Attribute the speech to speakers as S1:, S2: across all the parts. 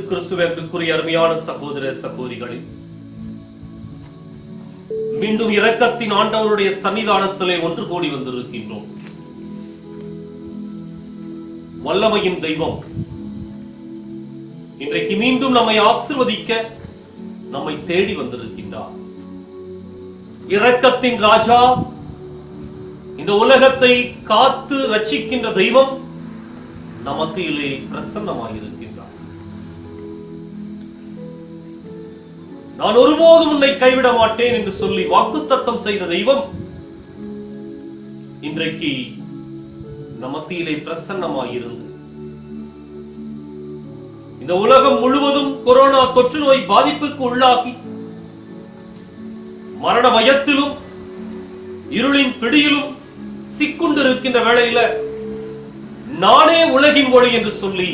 S1: கிறிஸ்துவுக்குரிய அருமையான சகோதர சகோதரிகளே, மீண்டும் இரக்கத்தின் ஆண்டவருடைய சன்னிதானத்திலே ஒன்று கூடி வந்திருக்கின்றோம். வல்லமையின் தெய்வம் இன்றைக்கு மீண்டும் நம்மை ஆசீர்வதிக்க நம்மை தேடி வந்திருக்கின்றார். இரக்கத்தின் ராஜா, இந்த உலகத்தை காத்து ரட்சிக்கின்ற தெய்வம் நமத்திலே பிரசன்னமாயிருக்கின்றார். நான் ஒருபோதும் உன்னை கைவிட மாட்டேன் என்று சொல்லி வாக்குத்தத்தம் செய்த தெய்வம் இன்றைக்கு நமத்திலே பிரசன்னமாயிருந்து இந்த உலகம் முழுவதும் கொரோனா தொற்று நோய் பாதிப்புக்கு உள்ளாகி மரண பயத்திலும் இருளின் பிடியிலும் சிக்குண்டிருக்கின்ற வேளையில நானே உலகின் ஒளி என்று சொல்லி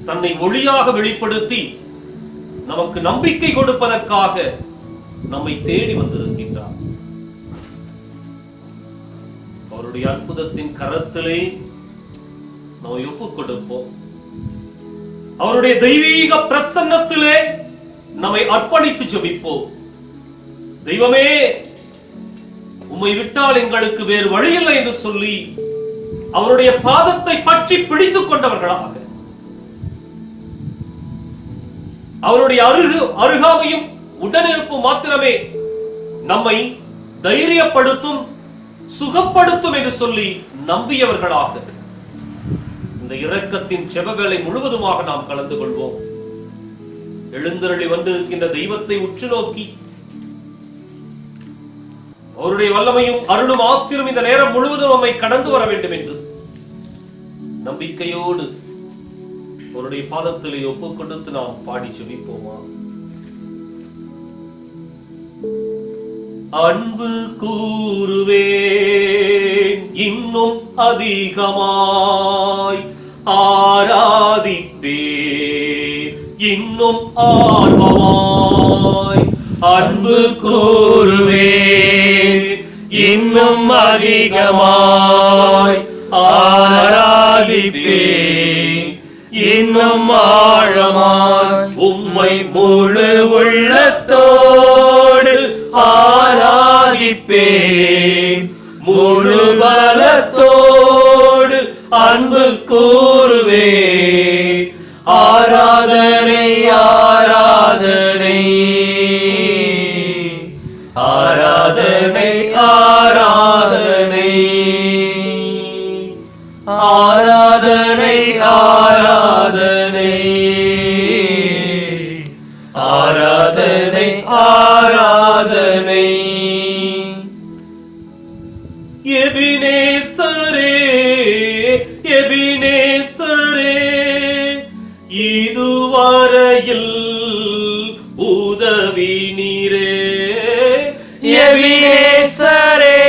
S1: தன்னை ஒளியாக வெளிப்படுத்தி நமக்கு நம்பிக்கை கொடுப்பதற்காக நம்மை தேடி வந்திருக்கின்றார். அவருடைய அற்புதத்தின் கரத்திலே நம்மை ஒப்புக் கொடுப்போம். அவருடைய தெய்வீக பிரசன்னத்திலே நம்மை அர்ப்பணித்து ஜெபிப்போம். தெய்வமே, உம்மை விட்டால் எங்களுக்கு வேறு வழியில்லை என்று சொல்லி அவருடைய பாதத்தை பற்றி பிடித்துக் கொண்டவர்களாக அவருடைய அருகாமையும் உடனிருப்பு மாத்திரமே நம்மை தைரியப்படுத்தும், சுகப்படுத்தும் என்று சொல்லி நம்பியவர்களாக இந்த இரக்கத்தின் ஜெப வேளை முழுவதுமாக நாம் கலந்து கொள்வோம். எழுந்தருளி வந்திருக்கின்ற தெய்வத்தை உற்று நோக்கி அவருடைய வல்லமையும் அருளும் ஆசீரும் இந்த நேரம் முழுவதும் நம்மை கடந்து வர வேண்டும் என்று நம்பிக்கையோடு அவருடைய பாதத்திலே ஒப்புக் கொடுத்து நாம் பாடி ஜெபிப்போமா? அன்பு கூறுவேன் இன்னும் அதிகமாய், ஆராதிப்பேன் இன்னும் ஆர்வமாய்.
S2: அன்பு கூறுவேன் இன்னும் அதிகமாய், ஆராதிப்பேன் இன்னும் ஆழமாய். உம்மை முழு உள்ளத்தோடு ஆராதிப்பேன், முழு பலத்தோடு அன்பு கூறுவேன். ஆராதனை ஆராதனை ஆராதனை ஆராதனை ஆராதனை ஆராதனை ஆராதனை ஆராதனை.
S1: எபினேசரே எபினேசரே, இதுவரையில் உதவி நீரே.
S2: எபினேசரே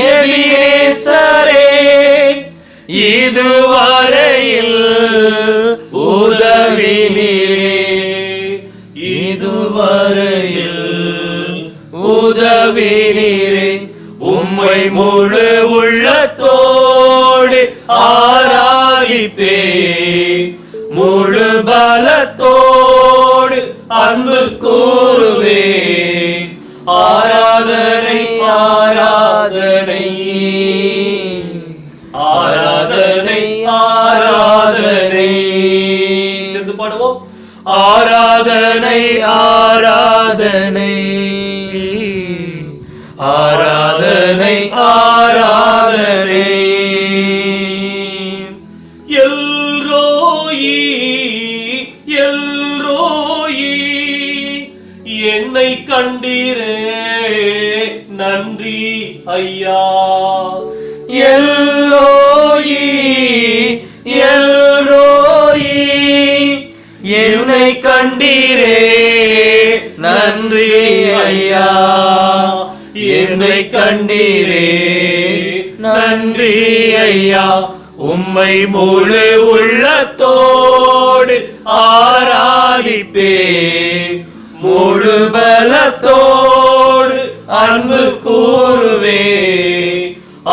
S2: எபினேசரே, இதுவரையில் உதவி நீரே. இதுவரையில் உதவி நீரே. உம்மை முழு உள்ளத்தோடு ஆராதிப்பேன், முழு பலத்தோடு அன்பு கூறுவேன். ஆராதனை ஆராதனை ஆராதனை ஆராதனை ஆராதனை.
S1: சேர்ந்து பாடுவோம்.
S2: ஆராதனை ஆராதனை ஆராதனை ஆராதனை.
S1: எல்ரோயி எல்ரோயி என்னை கண்டீரே நன்றி ஐயா.
S2: எல்லோயி எல்ரோயி என்னை கண்டீரே நன்றி ஐயா. என்னை கண்டீரே நன்றி ஐயா. உம்மை முழு உள்ளத்தோடு ஆராதிப்பே, முழு பலத்தோடு அன்பு கூறுவே.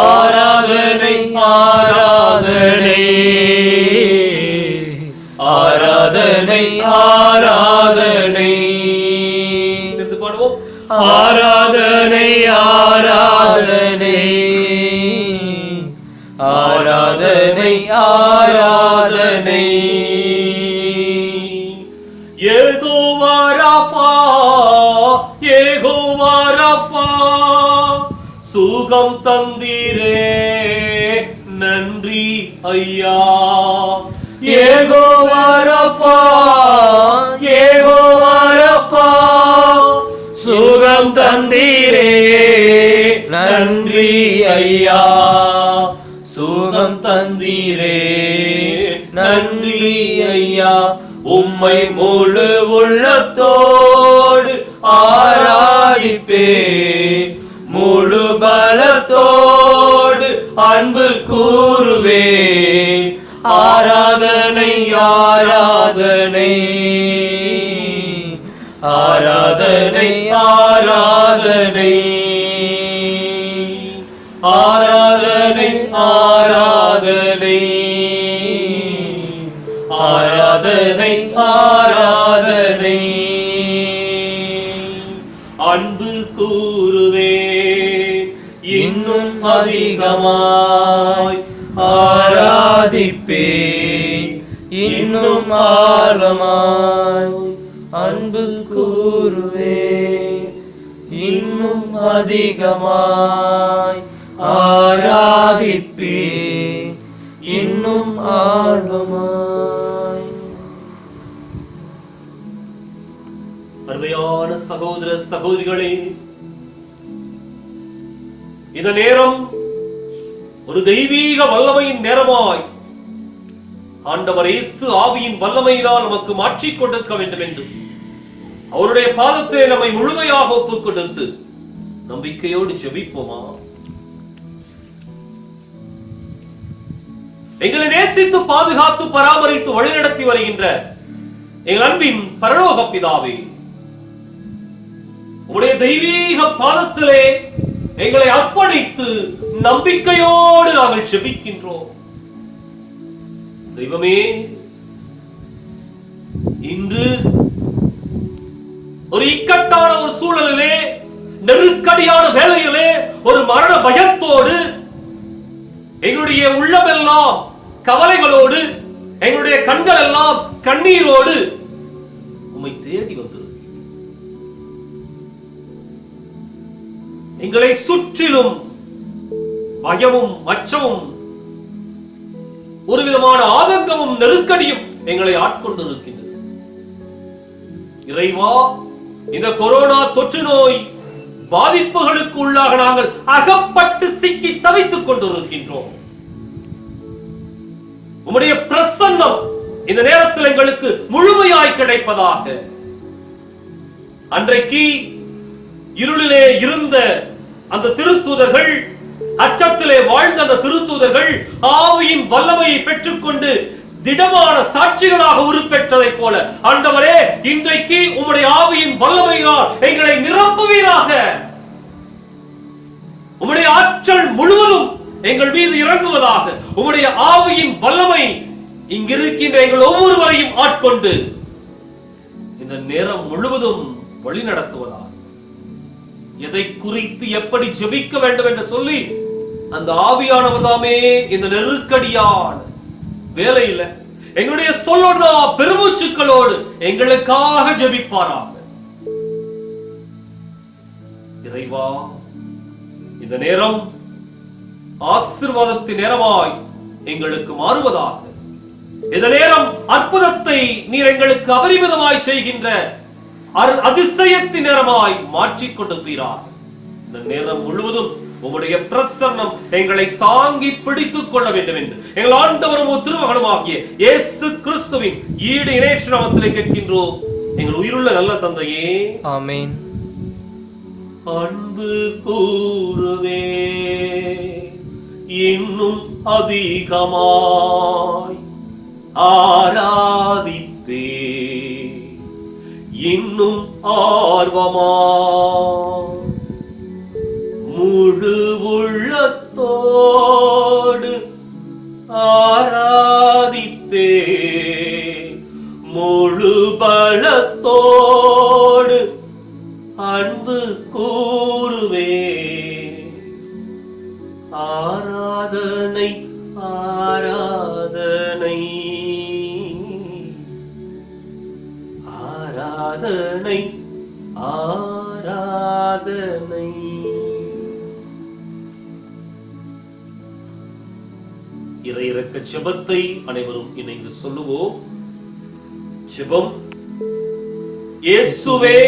S2: ஆராதனை ஆராதனை ஆராதனை ஆராதனை.
S1: சேர்ந்து பாடுவோம்.
S2: ஆராதனை ஆராதனை ஆராதனை ஆராதனை.
S1: யெகோவா ராஃபா யெகோவா ராஃபா சுகம் தந்தீரே நன்றி ஐயா.
S2: யெகோவா ராஃபா யெகோவா ராஃபா சுகம் தந்தீரே நன்றி ஐயா. சுகம் தந்தீரே நன்றி ஐயா. உம்மை முழு உள்ளத்தோடு ஆராதிப்பே, முழு பலத்தோடு அன்பு கூறுவே. ஆராதனை ஆராதனை ஆராதனை ஆராதனை ஆராதனை ஆராதனை ஆராதனை ஆராதனை.
S1: அன்பு கூறுவே
S2: இன்னும் அதிகமாய் ஆராதிப்பே, இன்னும் ஆழமாய் அன்பு கூறுவே. இன்னும் அதிகமாய் ஆராதிப்பே, இன்னும் ஆழமாய்.
S1: அருமையான சகோதர சகோதரிகளே, இந்த நேரம் ஒரு தெய்வீக வல்லமையின் நேரமாய் ஆண்டவர் இயேசு ஆவியின் வல்லமையினால் நமக்கு மாற்றிக் கொடுக்க வேண்டும் என்று அவருடைய பாதத்தை நம்மை முழுமையாக ஒப்புக் கொடுத்து நம்பிக்கையோடு ஜெபிப்போமா? எங்களை நேசித்து பாதுகாத்து பராமரித்து வழிநடத்தி வருகின்ற எங்கள் அன்பின் பரலோக பிதாவே, உடைய தெய்வீக பாதத்திலே எங்களை அர்ப்பணித்து நம்பிக்கையோடு நாங்கள் ஜெபிக்கின்றோம். தெய்வமே, இன்று ஒரு இக்கட்டான ஒரு சூழலிலே, நெருக்கடியான வேளையிலே, ஒரு மரண பயத்தோடு எங்களுடைய உள்ளமெல்லாம் கவலைகளோடு, எங்களுடைய கண்கள் எல்லாம் கண்ணீரோடு உம்மை தேடி வந்தது. எங்களை சுற்றிலும் பயமும் அச்சமும் ஒரு விதமான ஆதங்கமும் நெருக்கடியும் எங்களை ஆட்கொண்டிருக்கின்றது. இறைவா, இந்த கொரோனா தொற்று நோய் பாதிப்புகளுக்கு உள்ளாக நாங்கள் அகப்பட்டு சிக்கி தவித்துக் கொண்டிருக்கின்றோம். உம்முடைய பிரசன்னம் இந்த நேரத்தில் எங்களுக்கு முழுமையாய் கிடைப்பதாக. அன்றைக்கு இருளிலே இருந்த அந்த திருத்தூதர்கள், அச்சத்திலே வாழ்ந்த அந்த திருத்தூதர்கள் ஆவியின் வல்லமையை பெற்றுக்கொண்டு திடமான சாட்சிகளாக உருப்பெற்றதை போல, ஆண்டவரே, இன்றைக்கு உம்முடைய ஆவியின் வல்லமையினால் எங்களை நிரப்புவீராக. உம்முடைய ஆற்றல் முழுவதும் எங்கள் மீது இறங்குவதாக. உம்முடைய ஆவியின் வல்லமை இங்கிருக்கின்ற எங்கள் ஒவ்வொருவரையும் ஆட்கொண்டு இந்த நேரம் முழுவதும் வழி நடத்துவதாக. எதை குறித்து எப்படி ஜெபிக்க வேண்டும் என்று சொல்லி அந்த ஆவியானவர் தாமே இந்த நெருக்கடியான வேலையில எங்களுடைய சொல்லோடு பெருமூச்சுக்களோடு எங்களுக்காக ஜெபிப்பாராக. இறைவா, இந்த நேரம் ஆசீர்வாதத்தின் நேரமாய் எங்களுக்கு மாறுவதாக. இந்த நேரம் அற்புதத்தை நீர் எங்களுக்கு அபரிமிதமாய் செய்கின்ற அதிசயத்தின் நேரமாய் மாற்றிக் கொடுப்பீராக. இந்த நேரம் முழுவதும் உம்முடைய பிரசன்னம் எங்களை தாங்கி பிடித்துக் கொள்ள வேண்டும் என்று எங்கள் ஆண்டவரும் திருமகனுமாகிய இயேசு கிறிஸ்துவின் ஈடு இணையற்ற நாமத்திலே கேட்கின்றோம் எங்கள் உயிருள்ள நல்ல தந்தையே,
S2: ஆமென்.
S1: அன்பு கூறுவே இன்னும் அதிகமாய் ஆராதிப்பே இன்னும் ஆர்வமாய் முழு உள்ளத்தோடு ஆராதிப்பே முழு பலத்தோடு அன்பு கூறுவே. ஆராதனை ஆராதனை ஆராதனை ஆராதனை. இறையிறக்க ஜெபத்தை அனைவரும் இணைந்து சொல்லுவோம். ஜெபம். இயேசுவே,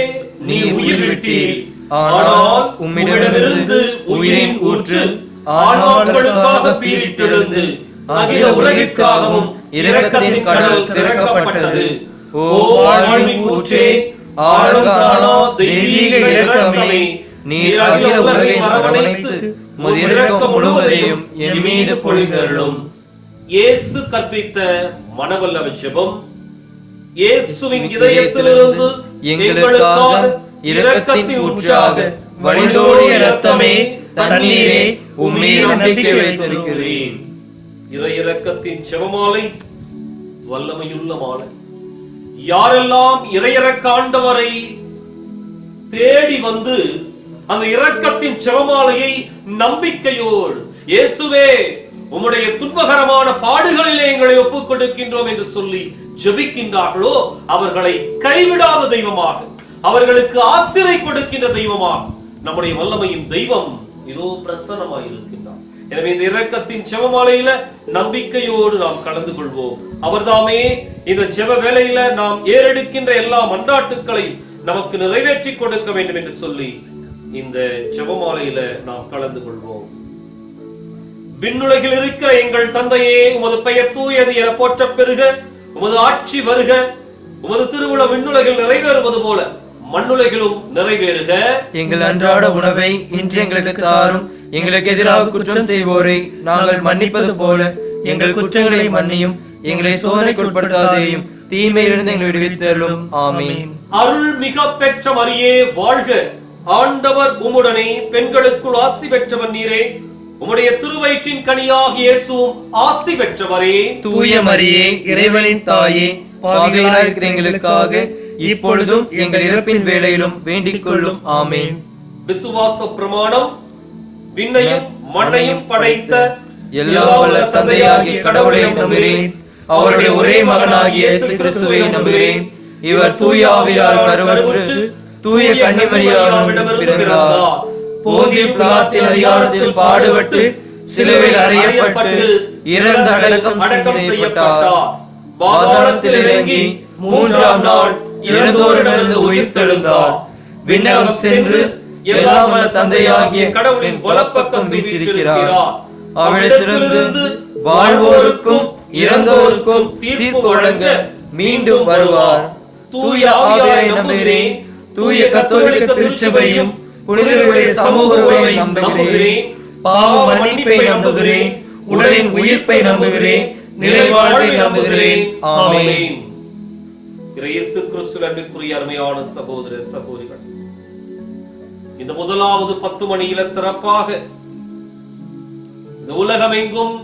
S1: நீ உயிர் விட்டீர், ஆனால் உம்மிடமிருந்து உயிரின் ஊற்று ஆன்மாக்களுக்காக பீரிட்டெழுந்து அகில உலகிற்காகவும் இரக்கத்தின் கடல் திறக்கப்பட்டது. ஓ வாழ்வின் ஊற்றே, ஆழங்காணா தெய்வீக இரக்கமே, நீர் அகில உலகை அரவணைத்து உமது இரக்கம் முழுவதையும் எம் மீது பொழிந்தருளும். இயேசு கற்பித்த மனவல்ல ஜெபம். இயேசுவின் இதயத்திலிருந்து எங்களுக்காக இரக்கத்தின் ஊற்றாக வழிந்தோடிய இரத்தமே, தண்ணீரே, உம்மீது நம்பிக்கை வைத்திருக்கிறேன். இறை இரக்கத்தின் ஜெபமாலை வல்லமையுள்ள மாலை. யாரெல்லாம் இறையிறக்க ஆண்டவரை தேடி வந்து அந்த இரக்கத்தின் ஜெபமாலையை நம்பிக்கையோடு, இயேசுவே உம்முடைய துன்பகரமான பாடுகளிலே எங்களை ஒப்புக் கொடுக்கின்றோம் என்று சொல்லி ஜெபிக்கின்றார்களோ, அவர்களை கைவிடாத தெய்வமாக, அவர்களுக்கு ஆசிரை கொடுக்கின்ற தெய்வமாக நம்முடைய வல்லமையின் தெய்வம் இதோ பிரசன்னமாய் இருக்கின்றார். எனவே இந்த இரக்கத்தின் ஜெபமாலையில நம்பிக்கையோடு நாம் கலந்து கொள்வோம். அவர்தாமே இந்த ஜெப வேளையில நாம் ஏறெடுக்கின்ற எல்லா மன்றாட்டுக்களையும் நமக்கு நிறைவேற்றி கொடுக்க வேண்டும் என்று சொல்லி இந்த ஜெபமாலையில நாம் கலந்து கொள்வோம். விண்ணுலகில் இருக்கிற எங்கள் தந்தையே, உமது பெயர் தூயது என போற்ற பெருக, உமது ஆட்சி வருக, உமது திருவுளம் விண்ணுலகில் நிறைவேறுவது போல மண்ணுலகிலும் நிறைவேறுக.
S2: எங்கள் அன்றாட உணவை இன்று எங்களுக்கு தாரும். எங்களுக்கு எதிராக குற்றம் செய்வோரை நாங்கள் மன்னிப்பது போல எங்கள் குற்றங்களை மன்னியும். எங்களை சோதனைக்குட்படுத்தாதேயும், தீமையிலிருந்து எங்களை விடுவித்தருளும். ஆமென்.
S1: அருள் மிக பெற்ற மரியே வாழ்க, ஆண்டவர் உம்முடனே, பெண்களுக்குள் ஆசி பெற்றவர் நீரே, உம்முடைய திருவயிற்றின் கனியாகிய இயேசுவும் ஆசி பெற்றவரே.
S2: தூய மரியே, இறைவனின் தாயே, பாவிகளாய் இருக்கிற எங்களுக்காக இப்பொழுதும் எங்கள் இறப்பின் வேளையிலும் வேண்டிக் கொள்ளும். ஆமென்.
S1: விசுவாச பிரமாணம். விண்ணையும் மண்ணையும் படைத்த
S2: எல்லாம் வல்ல தந்தையாகிய கடவுளை நம்புகிறேன். அவருடைய ஒரே மகனாகிய இயேசு கிறிஸ்துவை நம்புகிறேன். இவர் தூய ஆவியால் கருவுற்று தூய கன்னிமரியாவிடம் பிறந்தார். போந்திய பிலாத்தின் அதிகாரத்தில் பாடுபட்டு சிலுவையில் அறையப்பட்டு இறந்து அடக்கம் செய்யப்பட்டார். பாதாளத்தில் இறங்கி மூன்றாம் நாள் இறந்தோரிடமிருந்து உயிர்த்தெழுந்தார். விண்ணகம் சென்று எல்லாம் வல்ல தந்தையாகிய கடவுளின் வலப்பக்கம் வீற்றிருக்கிறார். அவ்விடத்திலிருந்து வாழ்வோருக்கும் இறந்தோருக்கும் தீர்ப்பு வழங்க மீண்டும் வருவார். தூய ஆவியாரை நம்புகிறேன். தூய கத்தோலிக்க திருச்சபையும் புனிதர்களுடைய சமூக உறவை நம்புகிறேன். பாவ மன்னிப்பை நம்புகிறேன். உடலின் உயிர்ப்பை நம்புகிறேன். நிலைவாழ்வை நம்புகிறேன். ஆமென்.
S1: இயேசு கிறிஸ்துவின் அன்பிற்குரிய அருமையான சகோதர சகோதரிகள், இந்த முதலாவது 10 மணியில சிறப்பாக இந்த உலகமெங்கும்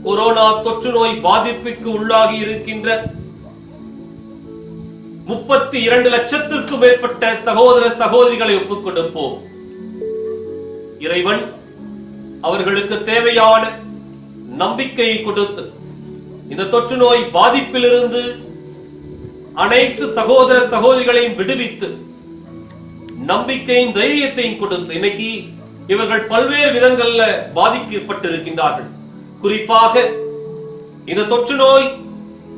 S1: கொரோனா தொற்று நோய் பாதிப்புக்கு உள்ளாகி இருக்கின்ற 32 லட்சத்திற்கும் மேற்பட்ட சகோதர சகோதரிகளை ஒப்புக் கொடுப்போம். இறைவன் அவர்களுக்கு தேவையான நம்பிக்கையை கொடுத்து இந்த தொற்று நோய் பாதிப்பிலிருந்து அனைத்து சகோதர சகோதரிகளையும் விடுவித்து நம்பிக்கையும் தைரியத்தையும் கொடுத்து இன்னைக்கு இவர்கள் பல்வேறு விதங்கள்ல பாதிக்கப்பட்டிருக்கின்றார்கள். குறிப்பாக இந்த தொற்று நோய்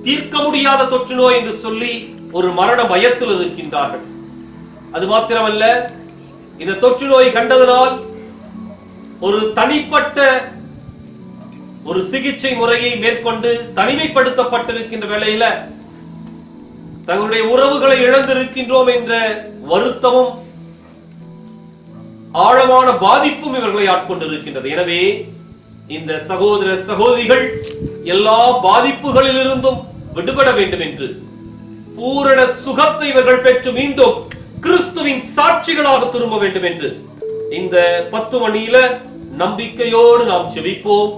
S1: தீர்க்க முடியாத தொற்று நோய் என்று சொல்லி ஒரு மரண பயத்தில் இருக்கின்றார்கள். அது மாத்திரமல்ல, இந்த தொற்று நோய் கண்டதனால் ஒரு தனிப்பட்ட ஒரு சிகிச்சை முறையை மேற்கொண்டு தனிமைப்படுத்தப்பட்டிருக்கின்ற வேளையில தங்களுடைய உறவுகளை இழந்திருக்கின்றோம் என்ற வருத்தமும் ஆழமான பாதிப்பும் இவர்களை ஆட்கொண்டிருக்கின்றது. எனவே இந்த சகோதர சகோதரிகள் எல்லா பாதிப்புகளிலிருந்தும் விடுபட வேண்டும் என்று பூரண சுகத்தை இவர்கள் பெற்று மீண்டும் கிறிஸ்துவின் சாட்சிகளாக திரும்ப வேண்டும் என்று இந்த 10 மணியில நம்பிக்கையோடு நாம் ஜெபிப்போம்.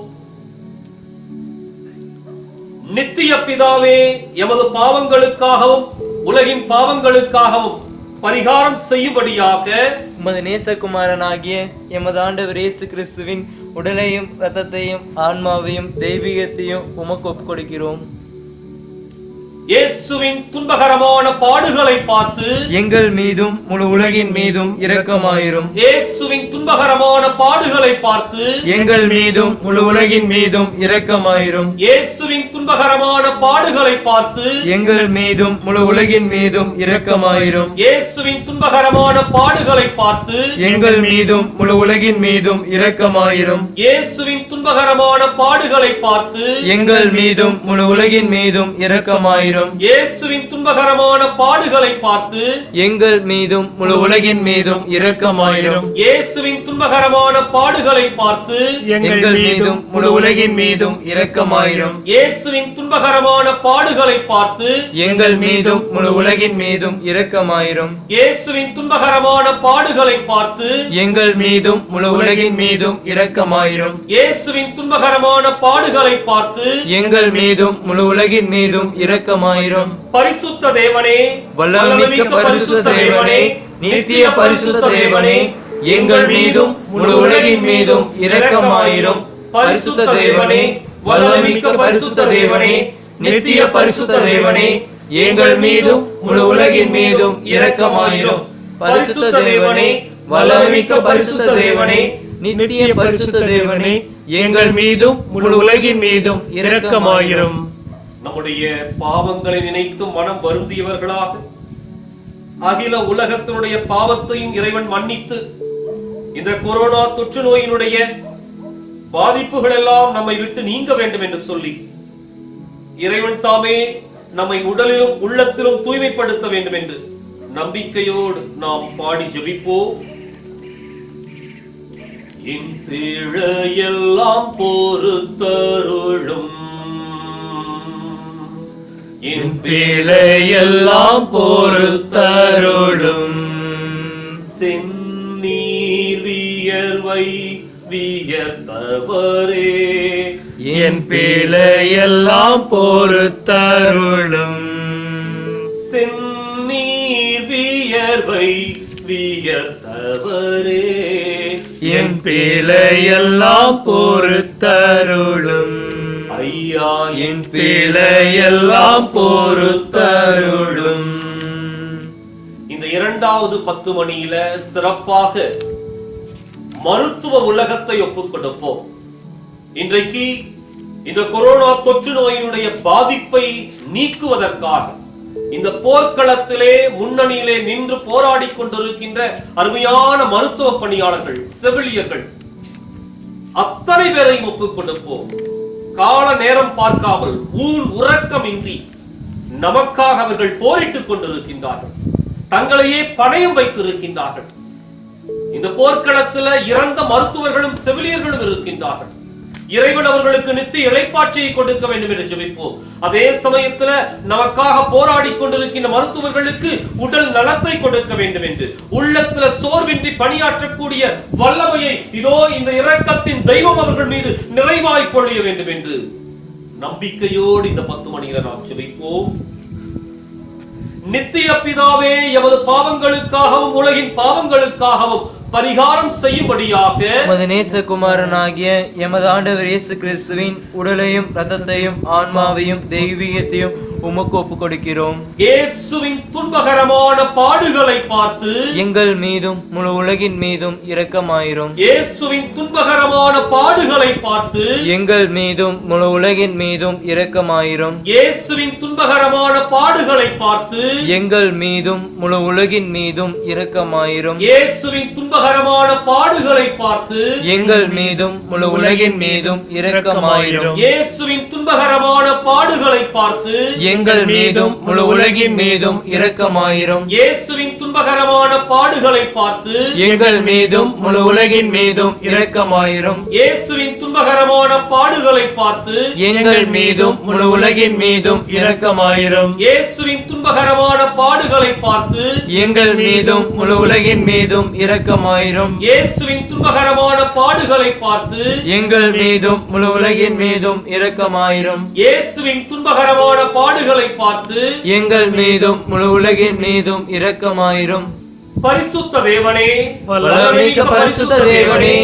S1: நித்திய பிதாவே, எமது பாவங்களுக்காகவும் உலகின் பாவங்களுக்காகவும் பரிகாரம் செய்யும்படியாக
S2: உமது நேசகுமாரனாகிய எமது ஆண்டவர் இயேசு கிறிஸ்துவின் உடலையும் இரத்தத்தையும் ஆன்மாவையும் தெய்வீகத்தையும் உமக்கு ஒப்புக் கொடுக்கிறோம்.
S1: இயேசுவின் துன்பகரமான பாடுகளை பார்த்து
S2: எங்கள் மீதும் முழு உலகின் மீதும் இரக்கமாயிரும்.
S1: இயேசுவின் துன்பகரமான பாடுகளை பார்த்து
S2: எங்கள் மீதும் முழு உலகின் மீதும் இரக்கமாயிரும்.
S1: இயேசுவின் துன்பகரமான பாடுகளை பார்த்து
S2: எங்கள் மீதும் முழு உலகின் மீதும் இரக்கமாயிரும்.
S1: இயேசுவின் துன்பகரமான பாடுகளை பார்த்து
S2: எங்கள் மீதும் முழு உலகின் மீதும் இரக்கமாயிரும்.
S1: இயேசுவின் துன்பகரமான பாடுகளை பார்த்து
S2: எங்கள் மீதும் முழு உலகின் மீதும் இரக்கமாயிரும்.
S1: இயேசுவின் துன்பகரமான பாடுகளை பார்த்து
S2: எங்கள் மீதும் முழு உலகின் மீதும் இரக்கமாயிரும்.
S1: இயேசுவின் துன்பகரமான பாடுகளை பார்த்து
S2: எங்கள் மீதும் முழு உலகின் மீதும் இரக்கமாயிரும்.
S1: இயேசுவின் துன்பகரமான பாடுகளை பார்த்து
S2: எங்கள் மீதும் முழு உலகின் மீதும் இரக்கமாயிரும்.
S1: இயேசுவின் துன்பகரமான பாடுகளை பார்த்து
S2: எங்கள் மீதும் முழு உலகின் மீதும் இரக்கமாயிரும்.
S1: இயேசுவின் துன்பகரமான பாடுகளை பார்த்து
S2: எங்கள் மீதும் முழு உலகின் மீதும் இரக்கமாயிரும்.
S1: பரிசுத்த தேவனே,
S2: வல்லமைமிக்க பரிசுத்த தேவனே, நித்திய பரிசுத்த தேவனே, எங்கள் மீதும் முழு உலகின் மீதும் இரக்கமாயிரும். பரிசுத்த தேவனே, வல்லமைமிக்க பரிசுத்த தேவனே, நித்திய பரிசுத்த தேவனே, எங்கள் மீதும் முழு உலகின் மீதும் இரக்கமாயிரும். பரிசுத்த தேவனே, வல்லமைமிக்க பரிசுத்த தேவனே, நித்திய பரிசுத்த தேவனே, எங்கள் மீதும் முழு உலகின் மீதும் இரக்கமாயிரும்.
S1: நம்முடைய பாவங்களை நினைத்து மனம் வருந்தியவர்களாக அகில உலகத்தினுடைய பாவத்தையும் இறைவன் மன்னித்து இந்த கொரோனா தொற்று நோயினுடைய பாதிப்புகள் எல்லாம் நம்மை விட்டு நீங்க வேண்டும் என்று சொல்லி இறைவன் தாமே நம்மை உடலிலும் உள்ளத்திலும் தூய்மைப்படுத்த வேண்டும் என்று நம்பிக்கையோடு நாம் பாடி ஜெபிப்போம். என் பிழையெல்லாம் பொறுத்தருளும்,
S2: என் பிழையெல்லாம் பொறுத்தருளும்.
S1: செந்நீர் வியர்வை வியர்த்தவரே,
S2: என் பிழையெல்லாம் பொறுத்தருளும்.
S1: செந்நீர் வியர்வை வியர்த்தவரே,
S2: என் பிழையெல்லாம் பொறுத்தருளும்.
S1: ஐயா
S2: என் பிழையெல்லாம் பொறுத்தருளும்.
S1: இந்த இரண்டாவது 10 மணியில சிறப்பாக மருத்துவ உலகத்தை ஒப்புக் கொடுப்போம். இன்றைக்கு இந்த கொரோனா தொற்று நோயினுடைய பாதிப்பை நீக்குவதற்காக இந்த போர்க்களத்திலே முன்னணியிலே நின்று போராடி கொண்டிருக்கின்ற அருமையான மருத்துவ பணியாளர்கள், செவிலியர்கள் அத்தனை பேரையும் ஒப்புக் கொடுப்போம். கால நேரம் பார்க்காமல் ஊன் உறக்கமின்றி நமக்காக அவர்கள் போரிட்டுக் கொண்டிருக்கின்றார்கள். தங்களையே பணயம் வைத்திருக்கின்றார்கள். இந்த போர்க்களத்தில் இறந்த மருத்துவர்களும் செவிலியர்களும் இருக்கின்றார்கள். இறைவன் அவர்களுக்கு நித்திய இளைப்பாற்றியை கொடுக்க வேண்டும் என்று ஜெபிப்போம். அதே சமயத்துல நமக்காக போராடி கொண்டிருக்கின்ற மருத்துவர்களுக்கு உடல் நலத்தை கொடுக்க வேண்டும் என்று, உள்ளத்துல சோர்வின்றி பணியாற்றக்கூடிய வல்லமையை இதோ இந்த இரக்கத்தின் தெய்வம் அவர்கள் மீது நிறைவாய் பொழிய வேண்டும் என்று நம்பிக்கையோடு இந்த 10 மணியில நாம் ஜெபிப்போம். நித்திய பிதாவே, எமது பாவங்களுக்காகவும் உலகின் பாவங்களுக்காகவும் பரிகாரம் செய்யும்படியாக
S2: உமது நேசகுமாரனாகிய எமது ஆண்டவர் இயேசு கிறிஸ்துவின் உடலையும் இரத்தத்தையும் ஆன்மாவையும் தெய்வீகத்தையும் உமக்கு ஒப்புக் கொடுக்கிறோம்.
S1: இயேசுவின் துன்பகரமான பாடுகளை பார்த்து
S2: எங்கள் மீதும் முழு உலகின் மீதும் இரக்கமாயிரும்.
S1: இயேசுவின் துன்பகரமான பாடுகளை பார்த்து
S2: எங்கள் மீதும் முழு உலகின் மீதும் இரக்கமாயிரும்.
S1: இயேசுவின் துன்பகரமான பாடுகளை பார்த்து
S2: எங்கள் மீதும் முழு உலகின் மீதும் இரக்கமாயிரும்.
S1: இயேசுவின் துன்பகரமான பாடுகளை பார்த்து
S2: எங்கள் மீதும் முழு உலகின் மீதும் இரக்கமாயிரும்.
S1: இயேசுவின் துன்பகரமான பாடுகளை பார்த்து
S2: எங்கள் மீதும் முழு உலகின் மீதும் இரக்கமாயிரும்.
S1: இயேசுவின் துன்பகரமான பாடுகளை பார்த்து
S2: எங்கள் மீதும் முழு உலகின் மீதும் இரக்கமாயிரும்.
S1: இயேசுவின் துன்பகரமான பாடுகளை பார்த்து
S2: எங்கள் மீதும் முழு உலகின் மீதும் இரக்கமாயிரும்.
S1: இயேசுவின் துன்பகரமான பாடுகளை பார்த்து
S2: எங்கள் மீதும் முழு உலகின் மீதும் இரக்கமாயிரும்.
S1: இயேசுவின் துன்பகரமான பாடுகளை பார்த்து
S2: எங்கள் மீதும் முழு உலகின் மீதும் இரக்கமாயிரும்.
S1: இயேசுவின் துன்பகரமான பாடுகளை பார்த்து
S2: எங்கள் மீதும் முழு உலகின் மீதும் இரக்கமாயிரும்.
S1: பரிசுத்த தேவனே,
S2: வல்லமைமிக்க பரிசுத்த தேவனே,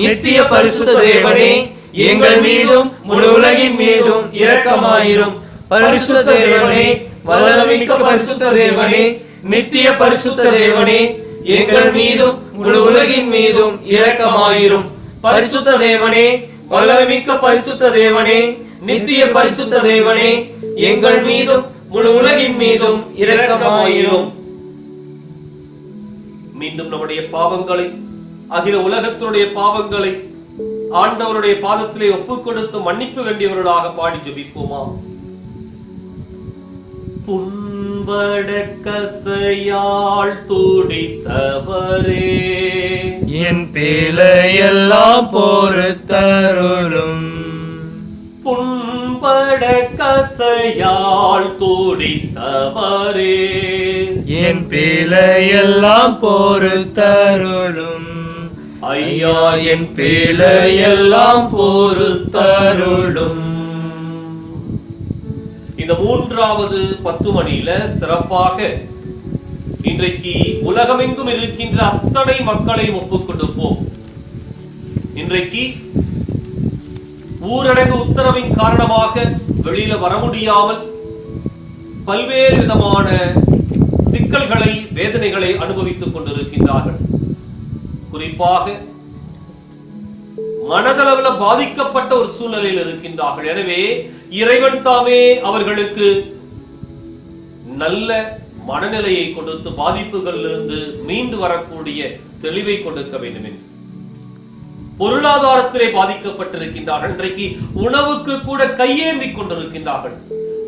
S2: நித்திய பரிசுத்த தேவனே, எங்கள் மீதும் முழு உலகின் மீதும் இரக்கமாயிரும். பரிசுத்த தேவனே, வல்லமைமிக்க பரிசுத்த தேவனே, நித்திய பரிசுத்த தேவனே, எங்கள் மீதும் முழு உலகின் மீதும் இரக்கமாயிரும். பரிசுத்த தேவனே, வல்லமைமிக்க பரிசுத்த தேவனே, நித்திய பரிசுத்த தேவனே, எங்கள் மீதும் முழு உலகின் மீதும் இரக்கமாயிரும்.
S1: மீண்டும் நம்முடைய பாவங்களை, அகில உலகத்தினுடைய பாவங்களை ஆண்டவருடைய பாதத்திலே ஒப்புக் கொடுத்து மன்னிப்பு வேண்டியவர்களாக பாடி ஜெபிப்போமா. புண்படக்கசையால் துடித்தவரே,
S2: என் பேலையெல்லாம் பொறுத்தருளும்.
S1: புண்படக்கசையால் துடித்தவரே,
S2: என் பேலையெல்லாம் பொறுத்தருளும். ஐயா, என் பேலையெல்லாம் பொறுத்தருளும்.
S1: இந்த மூன்றாவது 10 மணியில சிறப்பாக இன்றைக்கு உலகமெங்கும் இருக்கின்ற அத்தனை மக்களையும் ஒப்புக் கொடுப்போம். இன்றைக்கு ஊரடங்கு உத்தரவின் காரணமாக வெளியில வர முடியாமல் பல்வேறு விதமான சிக்கல்களை, வேதனைகளை அனுபவித்துக் கொண்டிருக்கின்றார்கள். குறிப்பாக மனதளவில் பாதிக்கப்பட்ட ஒரு சூழ்நிலையில் இருக்கின்றார்கள். எனவே இறைவன் தாமே அவர்களுக்கு நல்ல மனநிலையை கொடுத்து பாதிப்புகளிலிருந்து மீண்டு வரக்கூடிய தெளிவை கொடுக்க வேண்டும் என்று. பொருளாதாரத்திலே பாதிக்கப்பட்டிருக்கின்றார்கள். இன்றைக்கு உணவுக்கு கூட கையேந்தி கொண்டிருக்கின்றார்கள்.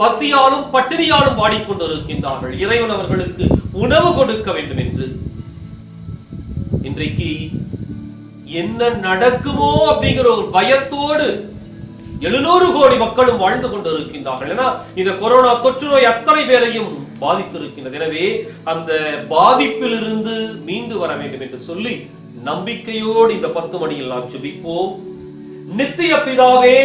S1: பசியாலும் பட்டினியாலும் வாடிக்கொண்டிருக்கின்றார்கள். இறைவன் அவர்களுக்கு உணவு கொடுக்க வேண்டும் என்று. இன்றைக்கு என்ன நடக்குமோ அப்படிங்கிற ஒரு பயத்தோடு 700 கோடி மக்களும் வாழ்ந்து கொண்டிருக்கின்றார்கள். ஏன்னா இந்த கொரோனா தொற்று நோய் அத்தனை பேரையும் பாதித்திருக்கின்றது. எனவே அந்த பாதிப்பிலிருந்து மீண்டு வர வேண்டும் என்று சொல்லி நம்பிக்கையோடு இந்த 10 மணியில் நாம் ஜெபிப்போம். நித்திய பிதாவே,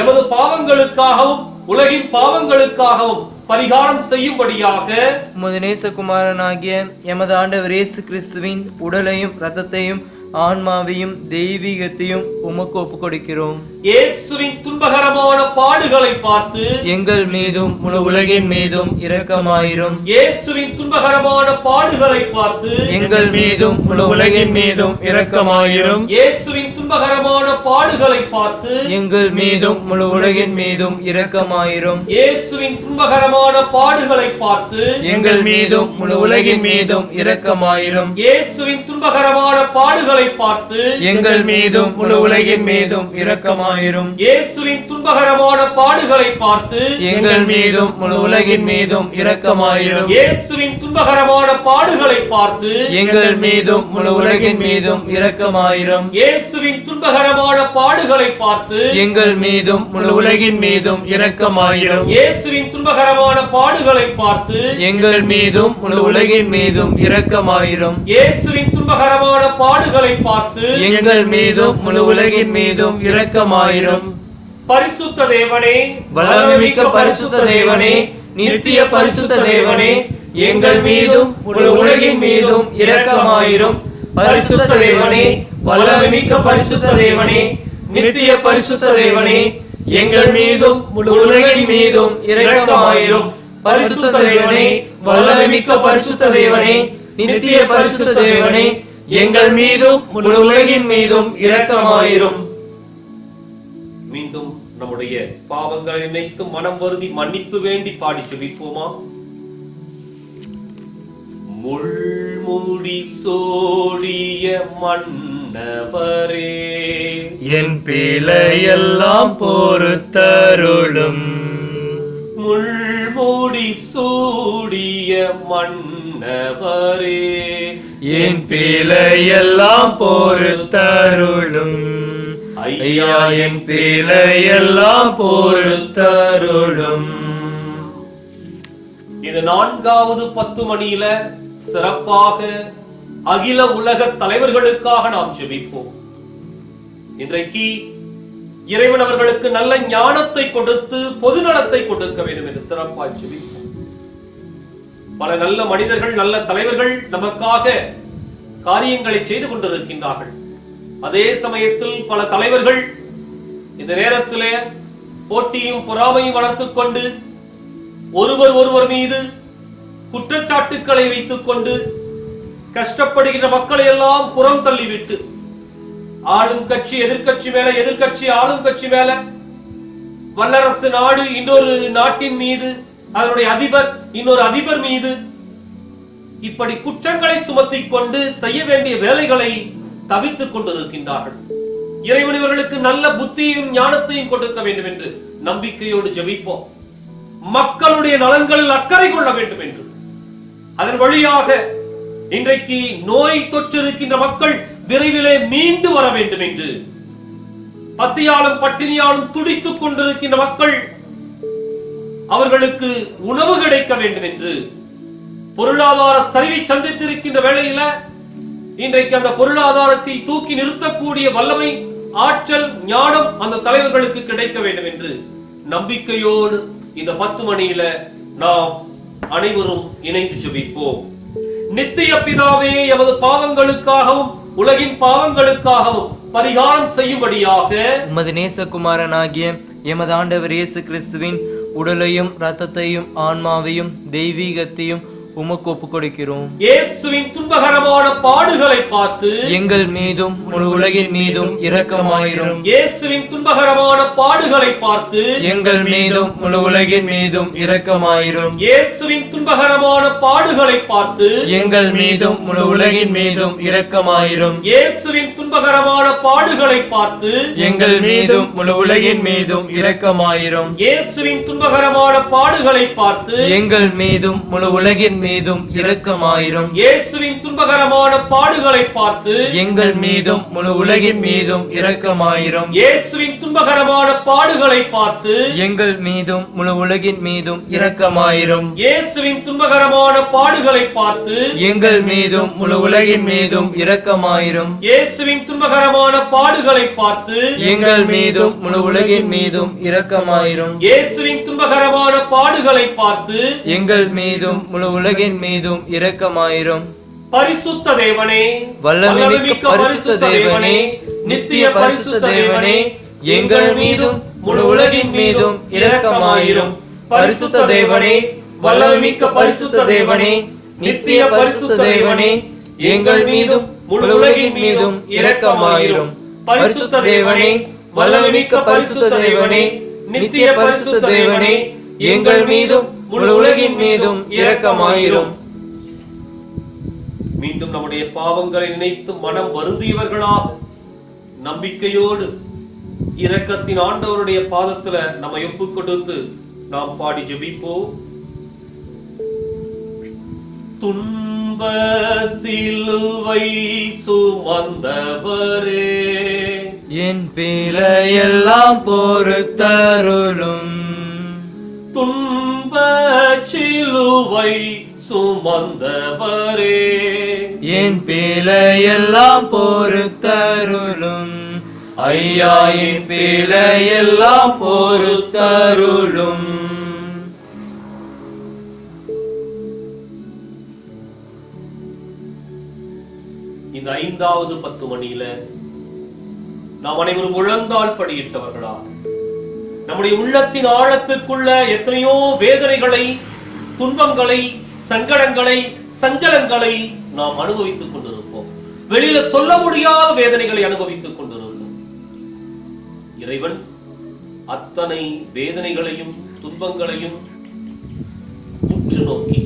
S1: எமது பாவங்களுக்காகவும் உலகின் பாவங்களுக்காகவும் பரிகாரம் செய்யும்படியாக
S2: உமது நேசகுமாரனாகிய எமது ஆண்டவர் இயேசு கிறிஸ்துவின் உடலையும் இரத்தத்தையும் ஆன்மாவையும் தெய்வீகத்தையும் உமக்கு ஒப்புக் கொடுக்கிறோம்.
S1: இயேசுவின் துன்பகரமான பாடுகளை பார்த்து
S2: எங்கள் மீதும் முழு உலகின் மீதும் இரக்கமாயிரும்.
S1: இயேசுவின் துன்பகரமான பாடுகளை பார்த்து
S2: எங்கள் மீதும் முழு உலகின் மீதும் இரக்கமாயிரும்.
S1: இயேசுவின் துன்பகரமான பாடுகளை பார்த்து
S2: எங்கள் மீதும் முழு உலகின் மீதும் இரக்கமாயிரும்.
S1: இயேசுவின் துன்பகரமான பாடுகளை பார்த்து
S2: எங்கள் மீதும் முழு உலகின் மீதும் இரக்கமாயிரும்.
S1: இயேசுவின் துன்பகரமான பாடுகளை பார்த்து
S2: எங்கள் மீதும் முழு உலகின் மீதும் இரக்கமாயிரும்.
S1: இயேசுவின் துன்பகரமான பாடுகளை பார்த்து
S2: எங்கள் மீதும் முழு உலகின் மீதும் இரக்கமாயிரும்.
S1: இயேசுவின் துன்பகரமான பாடுகளை பார்த்து
S2: எங்கள் மீதும் முழு உலகின் மீதும் இரக்கமாயிரும்.
S1: இயேசுவின் துன்பகரமான பாடுகளை பார்த்து
S2: எங்கள் மீதும் முழு உலகின் மீதும் இரக்கமாயிரும்.
S1: இயேசுவின் துன்பகரமான பாடுகளை பார்த்து
S2: எங்கள் மீதும் முழு உலகின் மீதும் இரக்கமாயிரும்.
S1: இயேசுவின் துன்பகரமான பாடுகளை பார்த்து
S2: எங்கள் மீதும் முழு உலகின் மீதும் இரக்கமாயிரும்.
S1: பரிசுத்த தேவனே,
S2: வல்லமைமிக்க பரிசுத்த தேவனே, நித்திய பரிசுத்த தேவனே, எங்கள் மீதும் முழு உலகின் மீதும் இரக்கமாயிரும். பரிசுத்த தேவனே, வல்லமை மிக்க பரிசுத்த தேவனே, நித்திய பரிசுத்த தேவனே, எங்கள் மீதும் முழு உலகின் மீதும் இரக்கமாயிரும். பரிசுத்த தேவனே, வல்லமை மிக்க பரிசுத்த தேவனே, நித்திய பரிசுத்த தேவனே, எங்கள் மீதும் முழு உலகின் மீதும் இரக்கமாயிரும்.
S1: மீண்டும் நம்முடைய பாவங்களை நினைத்து மனம் வருந்தி மன்னிப்பு வேண்டி பாடி ஜெபிப்போமா? முள்முடி சோடிய மன்னவரே,
S2: என் பிழையெல்லாம் பொறுத்தருளும்.
S1: முள்முடி சூடிய மன்னவரே,
S2: என் பிழையெல்லாம் பொறுத்தருளும். ஐயா, என் பிழையெல்லாம் பொறுத்தருளும்.
S1: இது 4வது 10 மணியில சிறப்பாக அகில உலக தலைவர்களுக்காக நாம் ஜெபிப்போம். இன்றைக்கு இறைவன் அவர்களுக்கு நல்ல ஞானத்தை கொடுத்து பொது நலத்தை கொடுக்க வேண்டும் என்று சிறப்பாக ஜெபிப்போம். பல நல்ல மனிதர்கள், நல்ல தலைவர்கள் நமக்காக காரியங்களை செய்து கொண்டிருக்கின்றார்கள். அதே சமயத்தில் பல தலைவர்கள் இந்த நேரத்திலே போட்டியும் பொறாமையும் வளர்த்துக் கொண்டு ஒருவர் மீது குற்றச்சாட்டுக்களை வைத்துக் கொண்டு கஷ்டப்படுகின்ற மக்களை எல்லாம் புறம் தள்ளிவிட்டு ஆளும் கட்சி எதிர்கட்சி மேல, எதிர்கட்சி ஆளும் கட்சி மேல, வல்லரசு நாடு இன்னொரு நாட்டின் மீது, அதனுடைய அதிபர் இன்னொரு அதிபர் மீது இப்படி குற்றங்களை சுமத்தி கொண்டு செய்ய வேண்டிய வேலைகளை தவிர்த்துக் கொண்டிருக்கின்றார்கள். இறைவன் இவர்களுக்கு நல்ல புத்தியையும் ஞானத்தையும் கொடுக்க வேண்டும் என்று நம்பிக்கையோடு ஜெபிப்போம். மக்களுடைய நலன்களில் அக்கறை கொள்ள வேண்டும் என்று, அதன் வழியாக இன்றைக்கு நோய் தொற்று இருக்கின்ற மக்கள் விரைவிலே மீண்டு வர வேண்டும் என்று, பசியாலும் பட்டினியாலும் துடித்துக் கொண்டிருக்கின்ற மக்கள் அவர்களுக்கு உணவு கிடைக்க வேண்டும் என்று, பொருளாதார சரிவை சந்தித்திருக்கின்ற வேளையில இன்றைக்கு அந்த பொருளாதாரத்தை தூக்கி நிறுத்தக்கூடிய வல்லமை, ஆற்றல், ஞானம் அந்த தலைவர்களுக்கு கிடைக்க வேண்டும் என்று நம்பிக்கையோடு இந்த 10 மணியில நாம் அனைவரும் இணைந்து ஜெபிப்போம். நித்திய பிதாவே, எமது பாவங்களுக்காகவும் உலகின் பாவங்களுக்காகவும் பரிகாரம் செய்யும்படியாக
S2: உமது நேசகுமாரனாகிய எமது ஆண்டவர் இயேசு கிறிஸ்துவின் உடலையும் இரத்தத்தையும் ஆன்மாவையும் தெய்வீகத்தையும் உமக்கு ஒப்புக் கொடுக்கிறோம்.
S1: இயேசுவின் துன்பகரமான பாடுகளை பார்த்து
S2: எங்கள் மீதும் முழு உலகின் மீதும் இரக்கமாயிரும்.
S1: இயேசுவின் துன்பகரமான பாடுகளை பார்த்து
S2: எங்கள் மீதும் முழு உலகின் மீதும் இரக்கமாயிரும்.
S1: இயேசுவின் துன்பகரமான பாடுகளை பார்த்து
S2: எங்கள் மீதும் முழு உலகின் மீதும் இரக்கமாயிரும்.
S1: இயேசுவின் துன்பகரமான பாடுகளை பார்த்து
S2: எங்கள் மீதும் முழு உலகின் மீதும் இரக்கமாயிரும்.
S1: இயேசுவின் துன்பகரமான பாடுகளை பார்த்து
S2: எங்கள் மீதும் முழு உலகின் மீதும் இரக்கமாயிரும்.
S1: இயேசுவின் துன்பகரமான பாடுகளை பார்த்து
S2: எங்கள் மீதும் முழு உலகின் மீதும் இரக்கமாயிரும்.
S1: இயேசுவின் துன்பகரமான பாடுகளை பார்த்து
S2: எங்கள் மீதும் முழு உலகின் மீதும் இரக்கமாயிரும்.
S1: இயேசுவின் துன்பகரமான பாடுகளை பார்த்து
S2: எங்கள் மீதும் முழு உலகின் மீதும் இரக்கமாயிரும்.
S1: இயேசுவின் துன்பகரமான பாடுகளை பார்த்து
S2: எங்கள் மீதும் முழு உலகின் மீதும் இரக்கமாயிரும்.
S1: இயேசுவின் துன்பகரமான பாடுகளை பார்த்து
S2: எங்கள் மீதும் முழு உலகின் மீதும் இரக்கமாயிரும்.
S1: பரிசுத்த தேவனே,
S2: வல்லமை மிக்க பரிசுத்த தேவனே, நித்திய பரிசுத்த தேவனே, எங்கள் மீதும் முழு உலகின் மீதும் இரக்கமாயிரும். பரிசுத்த தேவனே, வல்லமை மிக்க பரிசுத்த தேவனே, நித்திய பரிசுத்த தேவனே, எங்கள் மீதும் முழு உலகின் மீதும் இரக்கமாயிரும். பரிசுத்த தேவனே, வல்லமை மிக்க பரிசுத்த தேவனே, நித்திய பரிசுத்த தேவனே, எங்கள் மீதும் முழு உலகின் மீதும் இரக்கமாயிரும்.
S1: மீண்டும் நம்முடைய பாவங்களை நினைத்து மனம் வருந்தியவர்களாக நம்பிக்கையோடு இரக்கத்தின் ஆண்டவருடைய பாதத்துல நம்ம ஒப்புக் கொடுத்து நாம் பாடி ஜெபிப்போம். துன்ப சிலுவை சுமந்தவரே,
S2: என் பிழையெல்லாம் பொறுத்தருளும்.
S1: துன்ப சிலுவை சுமந்தவரே,
S2: என் பிழையெல்லாம் பொறுத்தருளும். ஐயா, என் பிழையெல்லாம் பொறுத்தருளும்.
S1: இந்த இந்த 5வது 10 மணியில நாம் அனைவரும் முழந்தால் படியிட்டவர்களா, நம்முடைய உள்ளத்தின் ஆழத்திற்குள்ள எத்தனையோ வேதனைகளை, துன்பங்களை, சங்கடங்களை, சஞ்சலங்களை நாம் அனுபவித்துக் கொண்டிருப்போம். வெளியில சொல்ல முடியாத வேதனைகளை அனுபவித்துக் கொண்டிருப்போம். இறைவன் அத்தனை வேதனைகளையும் துன்பங்களையும் உற்று நோக்கி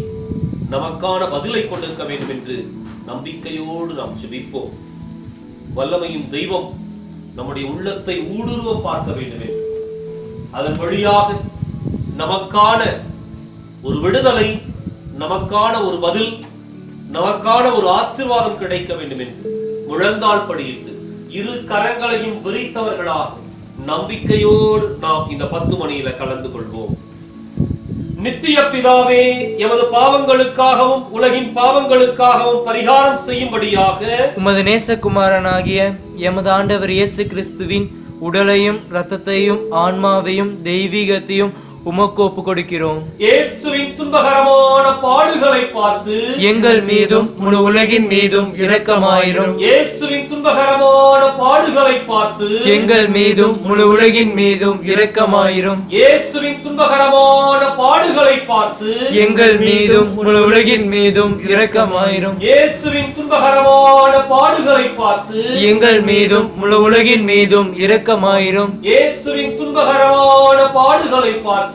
S1: நமக்கான பதிலை கொடுக்க வேண்டும் என்று நம்பிக்கையோடு நாம் ஜெபிப்போம். வல்லமையும் தெய்வம் நம்முடைய உள்ளத்தை ஊடுருவ பார்க்க வேண்டும் என்று, அதன் வழியாக நமக்கான ஒரு விடுதலை, நமக்கான ஒரு பதில், நமக்கான ஒரு ஆசீர்வாதம் கிடைக்க வேண்டும் என்று முழந்தாள் படியிட்டு இரு கரங்களையும் விரித்தவர்களாக நம்பிக்கையோடு நாம் இந்த 10 மணியில கலந்து கொள்வோம். நித்திய பிதாவே, எமது பாவங்களுக்காகவும் உலகின் பாவங்களுக்காகவும் பரிகாரம் செய்யும்படியாக
S2: உமது நேசகுமாரனாகிய எமது ஆண்டவர் இயேசு கிறிஸ்துவின் உடலையும் இரத்தத்தையும் ஆன்மாவையும் தெய்வீகத்தையும் உமக்கு ஒப்பு கொடுக்கிறோம்.
S1: இயேசுவின் துன்பகரமான பாடுகளை பார்த்து
S2: எங்கள் மீதும் முழு உலகின் மீதும் இரக்கமாயிரும்.
S1: இயேசுவின் துன்பகரமான பாடுகளை பார்த்து
S2: எங்கள் மீதும் முழு உலகின் மீதும் இரக்கமாயிரும்.
S1: இயேசுவின் துன்பகரமான பாடுகளை பார்த்து
S2: எங்கள் மீதும் முழு உலகின் மீதும் இரக்கமாயிரும்.
S1: இயேசுவின் துன்பகரமான பாடுகளை பார்த்து
S2: எங்கள் மீதும் முழு உலகின் மீதும் இரக்கமாயிரும்.
S1: இயேசுவின் துன்பகரமான பாடுகளை பார்த்து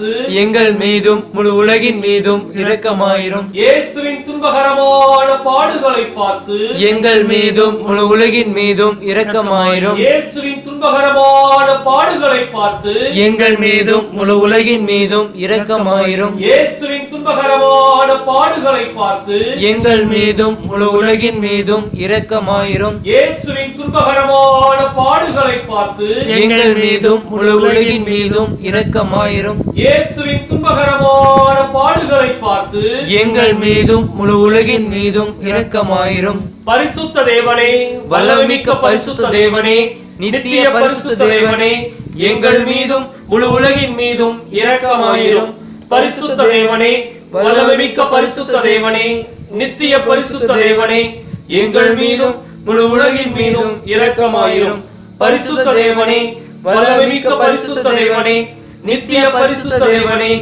S2: எங்கள் மீதும் முழு உலகின் மீதும் இரக்கமாயிரும்.
S1: இயேசுவின் துன்பகரமான பாடுகளை பார்த்து
S2: எங்கள் மீதும் முழு உலகின் மீதும் இரக்கமாயிரும்.
S1: இயேசுவின் துன்பகரமான பாடுகளை பார்த்து
S2: எங்கள் மீதும் முழு உலகின் மீதும் இரக்கமாயிரும்.
S1: இயேசுவின் துன்பகரமான பாடுகளை பார்த்து
S2: எங்கள் மீதும் முழு உலகின் மீதும் இரக்கமாயிரும்.
S1: இயேசுவின் துன்பகரமான பாடுகளை பார்த்து
S2: எங்கள் மீதும் முழு உலகின் மீதும் இரக்கமாயிரும்.
S1: இயேசுவின் துன்பகரமான பாடுகளை பார்த்து
S2: எங்கள் மீதும் முழு உலகின் மீதும் இரக்கமாயிரும்.
S1: பரிசுத்த தேவனே,
S2: வல்லமைமிக்க பரிசுத்த தேவனே, நித்திய பரிசுத்த தேவனே, எங்கள் மீதும் முழு உலகின் மீதும் இரக்கமாயிரும்.
S1: பரிசுத்த தேவனே, வல்லமைமிக்க பரிசுத்த தேவனே, நித்திய பரிசுத்த தேவனே,
S2: எங்கள் மீதும் முழு உலகின் மீதும் இரக்கமாயிரும். பரிசுத்த தேவனே, வல்லமைமிக்க பரிசுத்த தேவனே, நித்திய பரிசுத்த தேவனே,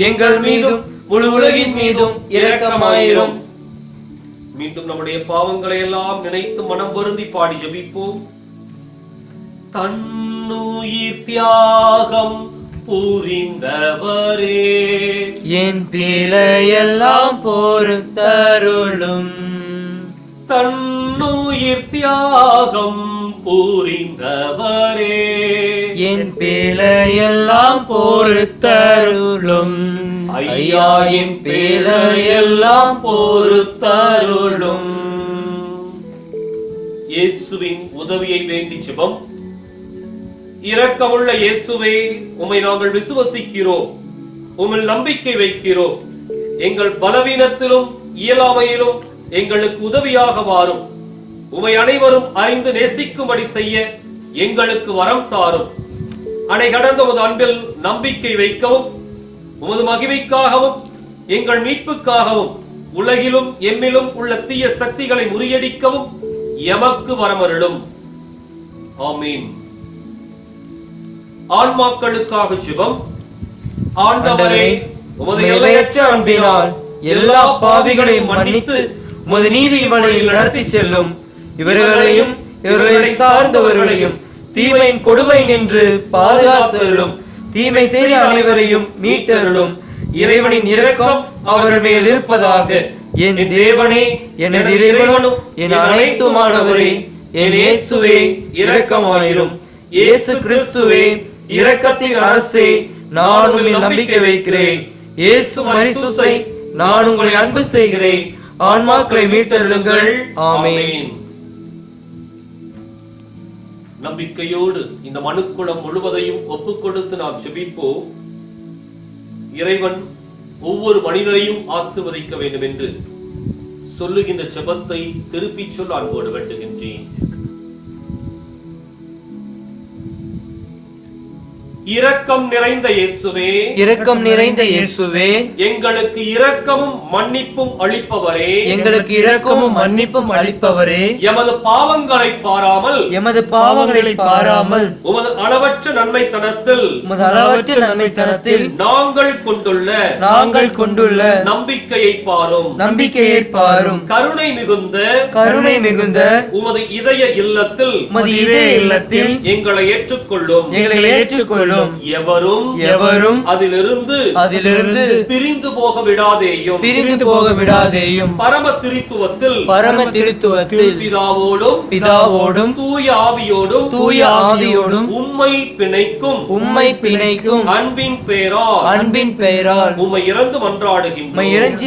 S2: எங்கள் மீதும் முழு உலகின் மீதும் இரக்கமாயிரும்.
S1: மீண்டும் நம்முடைய பாவங்களை எல்லாம் நினைத்து மனம் வருந்தி பாடி ஜெபிப்போம். தன்னுயிர் தியாகம் புரிந்தவரே,
S2: என் பிழையெல்லாம் பொறுத்தருளும்.
S1: தன்னுயிர் தியாகம் புரிந்தவரே,
S2: என் பிழையெல்லாம் பொறுத்தருளும். ஐயா, என் பிழையெல்லாம் பொறுத்தருளும்.
S1: இயேசுவின் உதவியை வேண்டி ஜெபம். இரக்கமுள்ள இயேசுவே, உம்மை நாங்கள் விசுவசிக்கிறோம், உம்மில் நம்பிக்கை வைக்கிறோம். எங்கள் பலவீனத்திலும் இயலாமையிலும் எங்களுக்கு உதவியாக வாரும். உம்மை அனைவரும் அறிந்து நேசிக்கும்படி செய்ய எங்களுக்கு வரம் தாரும். அணை கடந்த உமது அன்பில் நம்பிக்கை வைக்கவும், உமது மகிமைக்காகவும் எங்கள் மீட்புக்காகவும் உலகிலும் எம்மிலும் உள்ள தீய சக்திகளை முறியடிக்கவும் எமக்கு வரமருளும். ஆமீன். ஆன்மாக்களுக்காக ஜெபம். ஆண்டவரே, உமது எல்லையற்ற அன்பினால்
S2: எல்லா பாவிகளையும் மன்னித்து உமது நீதியின் வழியில் நடத்தி செல்லும். இவர்களையும் இவர்களை சார்ந்தவர்களையும் தீமையின் கொடுமை நின்று பாதுகாத்தருளும். தீமை செய்த அனைவரையும் மீட்டருளும். இறைவனின் இரக்கம் அவர் மேல் இருப்பதாக. என் தேவனே, எனது இறைவனும் என் அனைத்துமானவரே, என் இயேசுவே இரக்கமாயிரும். இயேசு கிறிஸ்துவே, இரக்கத்தின் அரசே, நான் உம்மில் நம்பிக்கை வைக்கிறேன். இயேசு மரிசூசை, நான் உங்களை அன்பு செய்கிறேன். ஆன்மாக்களை மீட்டருளுங்கள். ஆமென்.
S1: நம்பிக்கையோடு இந்த மனுக்குளம் முழுவதையும் ஒப்புக் கொடுத்து நாம் ஜெபிப்போம். இறைவன் ஒவ்வொரு மனிதரையும் ஆசீர்வதிக்க வேண்டும் என்று சொல்லுகின்ற ஜெபத்தை திருப்பிச் சொல்ல அன்போடு வேண்டுகின்றேன். இரக்கம் நிறைந்த இயேசுவே,
S2: இரக்கம் நிறைந்த இயேசுவே,
S1: எங்களுக்கு இரக்கமும் மன்னிப்பும் அளிப்பவரே,
S2: எங்களுக்கு இரக்கமும் மன்னிப்பும் அளிப்பவரே,
S1: எமது பாவங்களை பாராமல்,
S2: எமது பாவங்களை பாராமல்,
S1: உமது அளவற்ற நன்மைத்தனத்தில்,
S2: உமது அளவற்ற நன்மைத்தனத்தில்
S1: நாங்கள் கொண்டுள்ள நம்பிக்கையை பாரும்,
S2: நம்பிக்கையை பாரும்.
S1: கருணை மிகுந்த உமது இதய இல்லத்தில்,
S2: உமது இதய இல்லத்தில்
S1: எங்களை ஏற்றுக்கொள்ளும். எவரும் அதிலிருந்து பிரிந்து போக விடாதேயும். பரம திருத்துவத்தில் பிதாவோடும் தூய ஆவியோடும் உம்மை பிணைக்கும் அன்பின் பெயரால் உம்மை இறந்து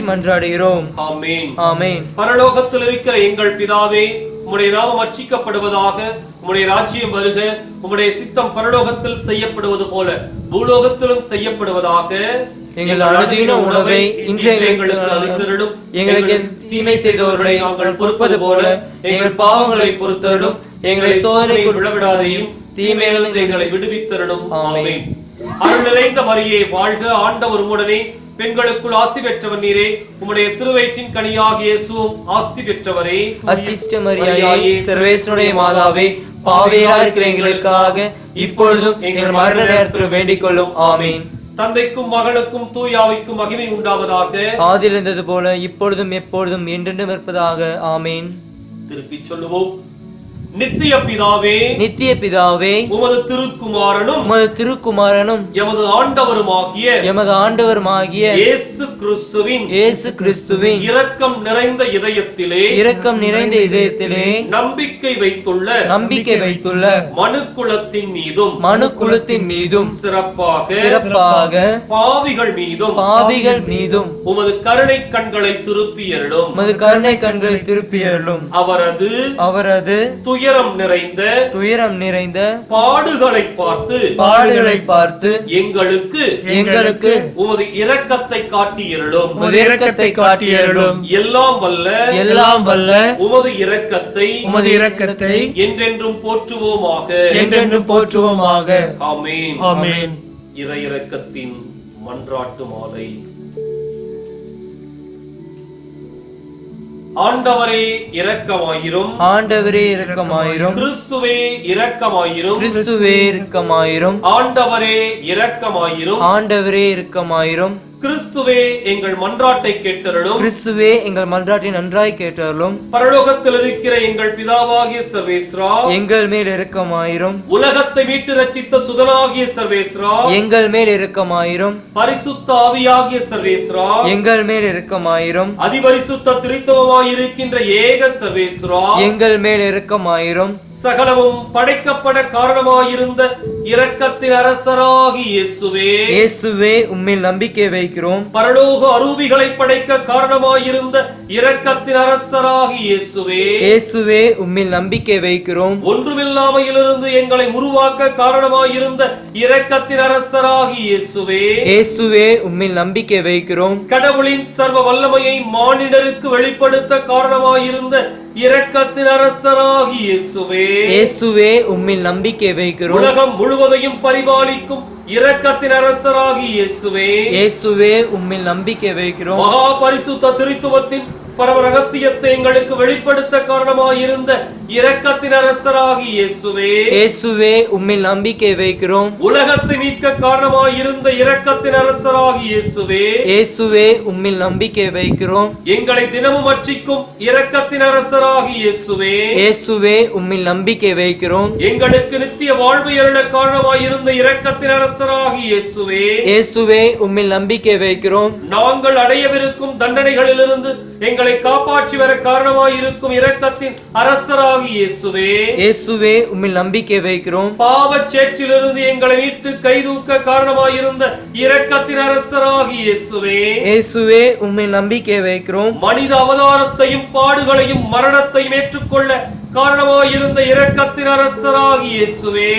S1: மன்றாடுகிறோம். ஆமென்.
S2: ஆமென்.
S1: பரலோகத்தில் இருக்கிற எங்கள் பிதாவே, உம்முடைய நாமம் அர்ச்சிக்கப்படுவதாக, உம்முடைய ராஜ்யம் வருக, உம்முடைய சித்தம் பரலோகத்தில் செய்யப்படுவது போல பூலோகத்திலும் செய்யப்படுவதாக.
S2: எங்கள் அனுதின உணவை இன்று எங்களுக்கு அளித்தருளும். எங்களுக்கு தீமை செய்தவர்களை நாங்கள் பொறுப்பது போல எங்கள் பாவங்களை பொறுத்தருளும். எங்களை சோதனைக்கு விழவிடாதையும் தீமையிலிருந்து எங்களை விடுவித்தருளும். ஆமென்.
S1: அருள் நிறைந்த மரியே வாழ்க, ஆண்டவர் உம்முடனே, பெண்களுக்குள் ஆசி பெற்றவர் நீரே, உம்முடைய திருவயிற்றின் கனியாகிய இயேசுவும் ஆசி பெற்றவரே.
S2: அச்சிஷ்ட மரியாயே, சர்வேஸ்வருடைய மாதாவே, பாவியராய் இருக்கிற எங்களுக்காக இப்பொழுதும் எங்கள் மரண நேரத்தில் வேண்டிக் கொள்ளும். ஆமீன்.
S1: தந்தைக்கும் மகனுக்கும் தூய ஆவிக்கும் மகிமை உண்டாவதாக,
S2: ஆதியில் இருந்தது போல இப்பொழுதும் எப்பொழுதும் என்றென்றும் இருப்பதாக. ஆமீன்.
S1: திருப்பி சொல்லுவோம். நித்திய பிதாவே, உமது திருக்குமாரனும் எமது ஆண்டவருமாகிய இயேசு கிறிஸ்துவின் இரக்கம் நிறைந்த இதயத்திலே நம்பிக்கை வைத்துள்ள மனுக்குலத்தின் மீதும் சிறப்பாக பாவிகள் மீதும் உமது கருணை கண்களை திருப்பியருளும். அவரது துயரம் நிறைந்த பாடுகளை பார்த்து எங்களுக்கு உமது இரக்கத்தை காட்டியருளும். எல்லாம் வல்ல உமது இரக்கத்தை என்றென்றும் போற்றுவோமாக. ஆமென்.
S2: ஆமென்.
S1: இறை இரக்கத்தின் மன்றாட்டு மாலை. ஆண்டவரே இரக்கமாயிரும். கிறிஸ்துவே இரக்கமாயிரும். ஆண்டவரே இரக்கமாயிரும். கிறிஸ்துவே எங்கள் மன்றாட்டை கேட்டருளும்.
S2: நன்றாய் கேட்டருளும்.
S1: பரலோகத்தில் இருக்கிற எங்கள் பிதாவாகிய சர்வேஸ்வரா,
S2: எங்கள் மேல் இரக்கமாயிரும்.
S1: உலகத்தை மீட்டு ரட்சித்த சுதனாகிய சர்வேஸ்வரா,
S2: எங்கள் மேல் இரக்கமாயிரும்.
S1: பரிசுத்த ஆவியாகிய சர்வேஸ்வரா,
S2: எங்கள் மேல் இரக்கமாயிரும்.
S1: அதிபரிசுத்த திருத்தவமாயிருக்கின்ற ஏக சர்வேஸ்வரா,
S2: எங்கள் மேல் இரக்கமாயிரும்.
S1: சகலமும் படைக்கப்பட காரணமாயிருந்த இரக்கத்தின் அரசராகி
S2: இயேசுவே, உம்மில் நம்பிக்கை வைக்கிறோம்.
S1: பரலோக அரூபிகளை படைக்க காரணமாயிருந்த இரக்கத்தின் அரசராகி
S2: இயேசுவே, உம்மில் நம்பிக்கை வைக்கிறோம்.
S1: ஒன்றுமில்லாமையிலிருந்து எங்களை உருவாக்க காரணமாயிருந்த இரக்கத்தின் அரசராகி
S2: இயேசுவே, உம்மில் நம்பிக்கை வைக்கிறோம்.
S1: கடவுளின் சர்வ வல்லமையை மானிடருக்கு வெளிப்படுத்த காரணமாயிருந்த இரக்கத்தின் அரசராகி
S2: இயேசுவே, உம்மில் நம்பிக்கை வைக்கிறோம்.
S1: உலகம் முழுவதையும் பரிபாலிக்கும் இரக்கத்தின் அரசராகி
S2: இயேசுவே, உம்மில் நம்பிக்கை வைக்கிறோம்.
S1: மகா பரிசுத்த திருத்துவத்தின் பரம ரகசியத்தை எங்களுக்கு வெளிப்படுத்த காரணமாயிருந்த இரக்கத்தின் அரசராகி
S2: இயேசுவே, உம்மில் நம்பிக்கை வைக்கிறோம்.
S1: உலகத்தை மீட்க காரணமாயிருந்த இரக்கத்தின் அரசராகி
S2: இயேசுவே, உம்மில் நம்பிக்கை வைக்கிறோம்.
S1: எங்களை தினமும் அர்ச்சிக்கும் இரக்கத்தின் அரசராகி
S2: இயேசுவே, உம்மில் நம்பிக்கை வைக்கிறோம்.
S1: எங்களுக்கு நித்திய வாழ்வு அருள காரணமாயிருந்த இரக்கத்தின் அரசராகி
S2: இயேசுவே, உம்மில் நம்பிக்கை வைக்கிறோம்.
S1: நாங்கள் அடையவிருக்கும் தண்டனைகளிலிருந்து எங்களை காப்பாற்றி வர காரணமாயிருக்கும் இரக்கத்தின் அரசராகி
S2: இயேசுவே, உம்மில் நம்பிக்கை வைக்கிறோம்.
S1: பாவச் சேற்றிலிருந்து எங்களை மீட்டு கைதூக்க காரணமாயிருந்த இரக்கத்தின் அரசராகி
S2: இயேசுவே, உம்மில் நம்பிக்கை வைக்கிறோம்.
S1: மனித அவதாரத்தையும் பாடுகளையும் மரணத்தையும் ஏற்றுக்கொள்ள காரணமாயிருந்த இரக்கத்தின் அரசராகி
S2: இயேசுவே,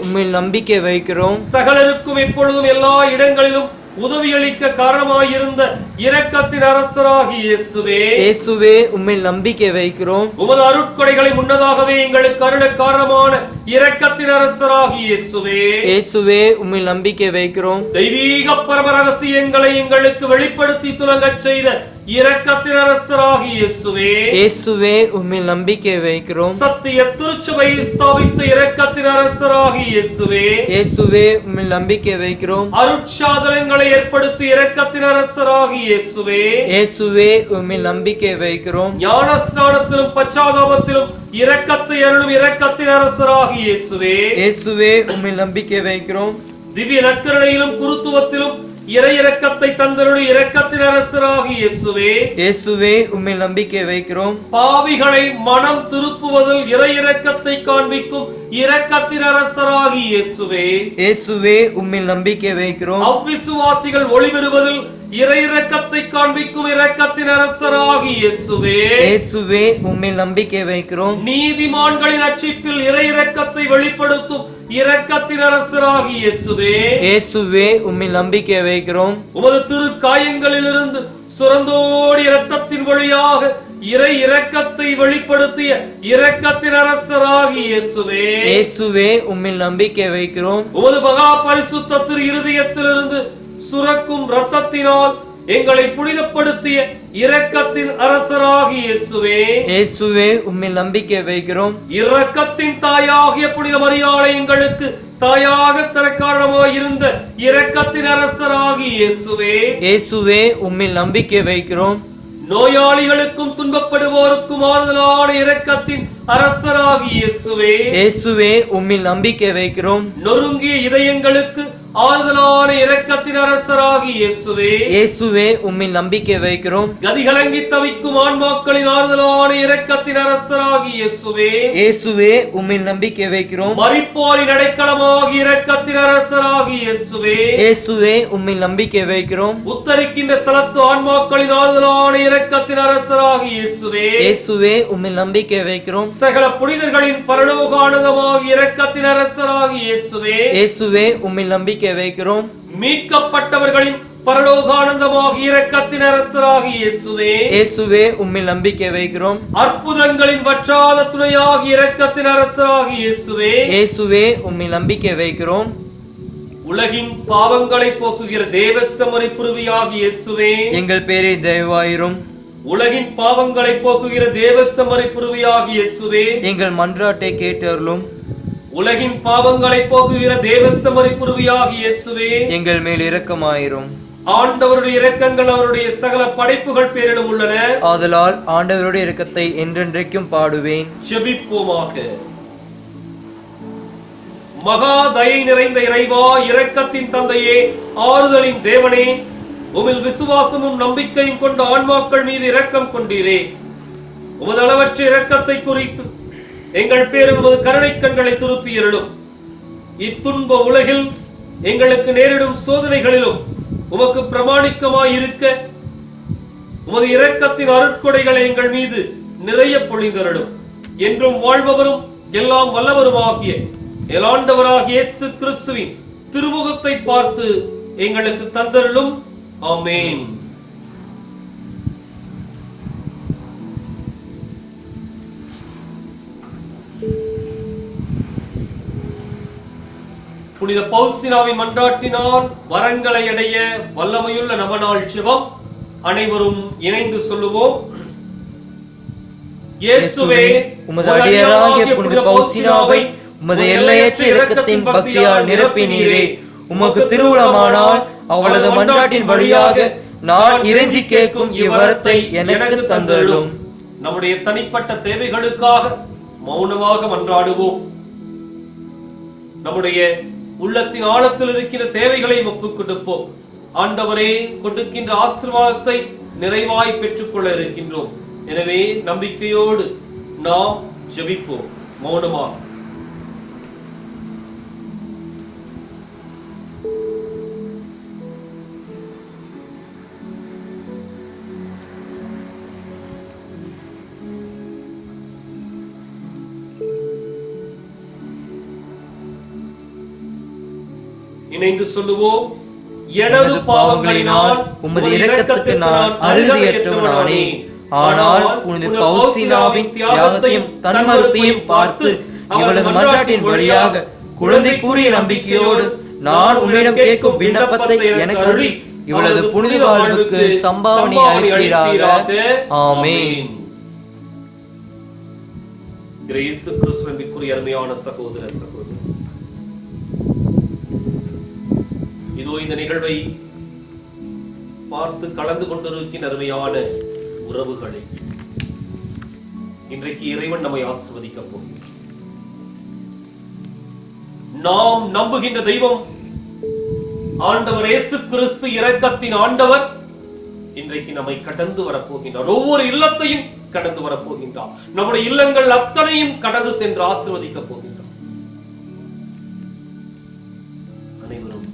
S2: உம்மில் நம்பிக்கை வைக்கிறோம்.
S1: சகலருக்கும் எப்பொழுதும் எல்லா இடங்களிலும் உதவியளிக்க காரணமாயிருந்த இரக்கத்தின் அரசராகி இயேசுவே,
S2: இயேசுவே உம்மில் நம்பிக்கை வைக்கிறோம்.
S1: உமது அருட்கொடைகளை முன்னதாகவே எங்களுக்கு அருள காரணமான இரக்கத்தின் அரசராகி இயேசுவே,
S2: இயேசுவே உம்மில் நம்பிக்கை வைக்கிறோம்.
S1: தெய்வீக பரம ரகசியங்களை எங்களுக்கு வெளிப்படுத்தி துலங்கச் செய்த இரக்கத்தின் அரசராகி இயேசுவே,
S2: இயேசுவே உம்மில் நம்பிக்கை வைக்கிறோம்.
S1: சத்திய திருச்சபை ஸ்தாபித்த இரக்கத்தின் அரசராகி இயேசுவே,
S2: இயேசுவே உம்மில் நம்பிக்கை வைக்கிறோம்.
S1: அருட்சாதனங்களை ஏற்படுத்தி இரக்கத்தின் அரசராகி இயேசுவே,
S2: இயேசுவே உம்மில் நம்பிக்கை வைக்கிறோம்.
S1: ஞான ஸ்நானத்திலும் பச்சாதாபத்திலும் இரக்கத்தை அருளும் இரக்கத்தின் அரசராகி இயேசுவே,
S2: இயேசுவே உம்மில் நம்பிக்கை வைக்கிறோம்.
S1: திவ்ய நற்கருணையிலும் குருத்துவத்திலும் இறை இரக்கத்தை தந்தருளி இரக்கத்தின் அரசராகி இயேசுவே,
S2: இயேசுவே உம்மில் நம்பிக்கை வைக்கிறோம்.
S1: பாவிகளை மனம் திருப்புவதில் இறை இரக்கத்தை காண்பிக்கும் இரக்கத்தின் அரசராகி இயேசுவே,
S2: இயேசுவே உம்மில் நம்பிக்கை வைக்கிறோம்.
S1: அவ்விசுவாசிகள் ஒளிபெறுவதில் இறை இரக்கத்தை காண்பிக்கும் இரக்கத்தின் அரசராகி இயேசுவே,
S2: இயேசுவே உம்மில் நம்பிக்கை வைக்கிறோம்.
S1: நீதிமான்களின் ரட்சிப்பில் இறை இரக்கத்தை வெளிப்படுத்தும் இரக்கத்தின் அரசராகி இயேசுவே,
S2: இயேசுவே உம்மில் நம்பிக்கை வைக்கிறோம்.
S1: உமது திரு காயங்களிலிருந்து சுரந்தோடி இரத்தத்தின் வழியாக இறை இரக்கத்தை வெளிப்படுத்திய இரக்கத்தின் அரசராகி இயேசுவே,
S2: இயேசுவே உம்மில் நம்பிக்கை வைக்கிறோம்.
S1: உமது மகா பரிசுத்த திரு இருதயத்திலிருந்து சுரக்கும் இரத்தத்தினால் எங்களை புனிதப்படுத்திய இரக்கத்தின் அரசராகி இயேசுவே,
S2: இயேசுவே உம்மில் நம்பிக்கை வைக்கிறோம்.
S1: இரக்கத்தின் தாயாகிய புனித மரியாதை எங்களுக்கு தாயாக தர காரணமாயிருந்த இரக்கத்தின் அரசராகி இயேசுவே,
S2: இயேசுவே உம்மில் நம்பிக்கை வைக்கிறோம்.
S1: நோயாளிகளுக்கும் துன்பப்படுவோருக்கும் ஆறுதலான இரக்கத்தின் அரசராகி இயேசுவே,
S2: இயேசுவே உம்மில் நம்பிக்கை வைக்கிறோம்.
S1: நொறுங்கிய இதயங்களுக்கு ஆறுதலான இரக்கத்தின் அரசராகி இயேசுவே,
S2: இயேசுவே உம்மில் நம்பிக்கை வைக்கிறோம்.
S1: கதிகலங்கி தவிக்கும் ஆன்மாக்களின் ஆறுதலான இரக்கத்தின் அரசராகி இயேசுவே,
S2: இயேசுவே உம்மில் நம்பிக்கை வைக்கிறோம்.
S1: மரிப்போரின் அடைக்கலமாகி இரக்கத்தின் அரசராகி இயேசுவே,
S2: இயேசுவே உம்மில் நம்பிக்கை வைக்கிறோம்.
S1: உத்தரிக்கின்ற ஸ்தலத்து ஆன்மாக்களின் ஆறுதலான இரக்கத்தின் அரசராகி இயேசுவே,
S2: இயேசுவே உம்மில் நம்பிக்கை வைக்கிறோம்.
S1: சகல புனிதர்களின் பரலோகானந்தமாகி இரக்கத்தின் அரசராகி இயேசுவே,
S2: இயேசுவே உம்மில் நம்பிக்கை வைக்கிறோம்.
S1: மீட்கப்பட்டவர்களின் பரலோகானந்தமாகி இரக்கத்தின் அரசராகி இயேசுவே,
S2: இயேசுவே உம்மில் நம்பிக்கை வைக்கிறோம்.
S1: அற்புதங்களின் வற்றாத துணையாகி இரக்கத்தின் அரசராகி இயேசுவே,
S2: இயேசுவே உம்மில் நம்பிக்கை வைக்கிறோம்.
S1: உலகின் பாவங்களை போக்குகிற தேவசமரி புருவியாகி இயேசுவே,
S2: எங்கள் பேரில் தயவாயிரும்.
S1: உலகின் பாவங்களை போக்குகிற தேவசமரி புருவியாகி இயேசுவே,
S2: எங்கள் மன்றாட்டை கேட்டருளும்.
S1: உலகின் பாவங்களை போக்குகிற தேவசமரி புருவியாகி இயேசுவே,
S2: எங்கள் மேல் இரக்கமாயிரும்.
S1: ஆண்டவருடைய இரக்கங்கள் அவருடைய சகல படைப்புகள் பேரிலும் உள்ளன.
S2: ஆதலால் ஆண்டவருடைய இரக்கத்தை என்றென்றைக்கும் பாடுவேன்.
S1: ஜெபிப்போமாக. மகா தயை நிறைந்த இறைவா, இரக்கத்தின் தந்தையே, ஆறுதலின் தேவனே, உமில் விசுவாசமும் நம்பிக்கையும் கொண்ட ஆன்மாக்கள் மீது இரக்கம் கொண்டீரே. உமது அளவற்ற இரக்கத்தை குறித்து எங்கள் பேரில் உமது கருணை கண்களை திருப்பியருளும். இத்துன்ப உலகில் எங்களுக்கு நேரிடும் சோதனைகளிலும் உமக்கு பிரமாணிக்கமாய் இருக்க உமது இரக்கத்தின் அருட்கொடைகளை எங்கள் மீது நிறைய பொழிந்தருளும். என்றும் வாழ்பவரும் எல்லாம் வல்லவருமாகிய எலாண்டவராகிய இயேசு கிறிஸ்துவின் திருமுகத்தை பார்த்து எங்களுக்கு தந்தருளும். ஆமென். புனித பவுசினாவின் மன்றாட்டினால் வரங்களை அடைய வல்லமையுள்ள நவநாள் ஜெபம் அனைவரும் இணைந்து சொல்லுவோம். இயேசுவே,
S2: உமது அடியாராகிய புனித பவுசினாவை உமது எல்லையற்ற இரக்கத்தின் பக்தியால் நிரப்பினீரே. உமக்கு திருவுளமானால் அவளது மன்றாட்டின் வழியாக நான் இறைஞ்சி கேட்கும் இவ்வரத்தை எனக்கு தந்தருளும்.
S1: நம்முடைய தனிப்பட்ட தேவைகளுக்காக மௌனமாக மன்றாடுவோம். நம்முடைய உள்ளத்தின் ஆழத்தில் இருக்கிற தேவைகளை ஒப்புக் கொடுப்போம். ஆண்டவரே, கொடுக்கின்ற ஆசீர்வாதத்தை நிறைவாய் பெற்றுக்கொள்ள இருக்கின்றோம். எனவே நம்பிக்கையோடு நாம் ஜெபிப்போம் மௌனமாக. இணைந்து சொல்லுவோம். எனது பாவங்களினால் உமது இரக்கத்துக்கு நான் அருகதையற்றவனானேன். ஆனால் புனித பவுசினாவின் தியாகத்தையும் தன்மறுப்பையும் பார்த்து இவளது மன்றாட்டின் வழியாக குழந்தை கூறிய நம்பிக்கையோடு நான் உன்னிடம் கேட்கும் விண்ணப்பத்தை எனக்கு அருளி இவளது புனித வாழ்வுக்கு சம்பாவனை அளிப்பீராக. ஆமென்.
S3: இயேசு கிறிஸ்துவின் அருமையான சகோதர சகோதரி, இதோ இந்த நிகழ்வை பார்த்து கலந்து கொண்டிருக்கின்ற அருமையான உறவுகளை இன்றைக்கு இறைவன் நம்மை ஆசீர்வதிக்க போகிறார். நாம் நம்புகின்ற தெய்வம் ஆண்டவர் இயேசு கிறிஸ்து இரக்கத்தின் ஆண்டவர் இன்றைக்கு நம்மை கடந்து வரப்போகின்றார். ஒவ்வொரு இல்லத்தையும் கடந்து வரப்போகின்றார். நம்முடைய இல்லங்கள் அத்தனையும் கடந்து சென்று ஆசீர்வதிக்க போகின்றார். அனைவரும்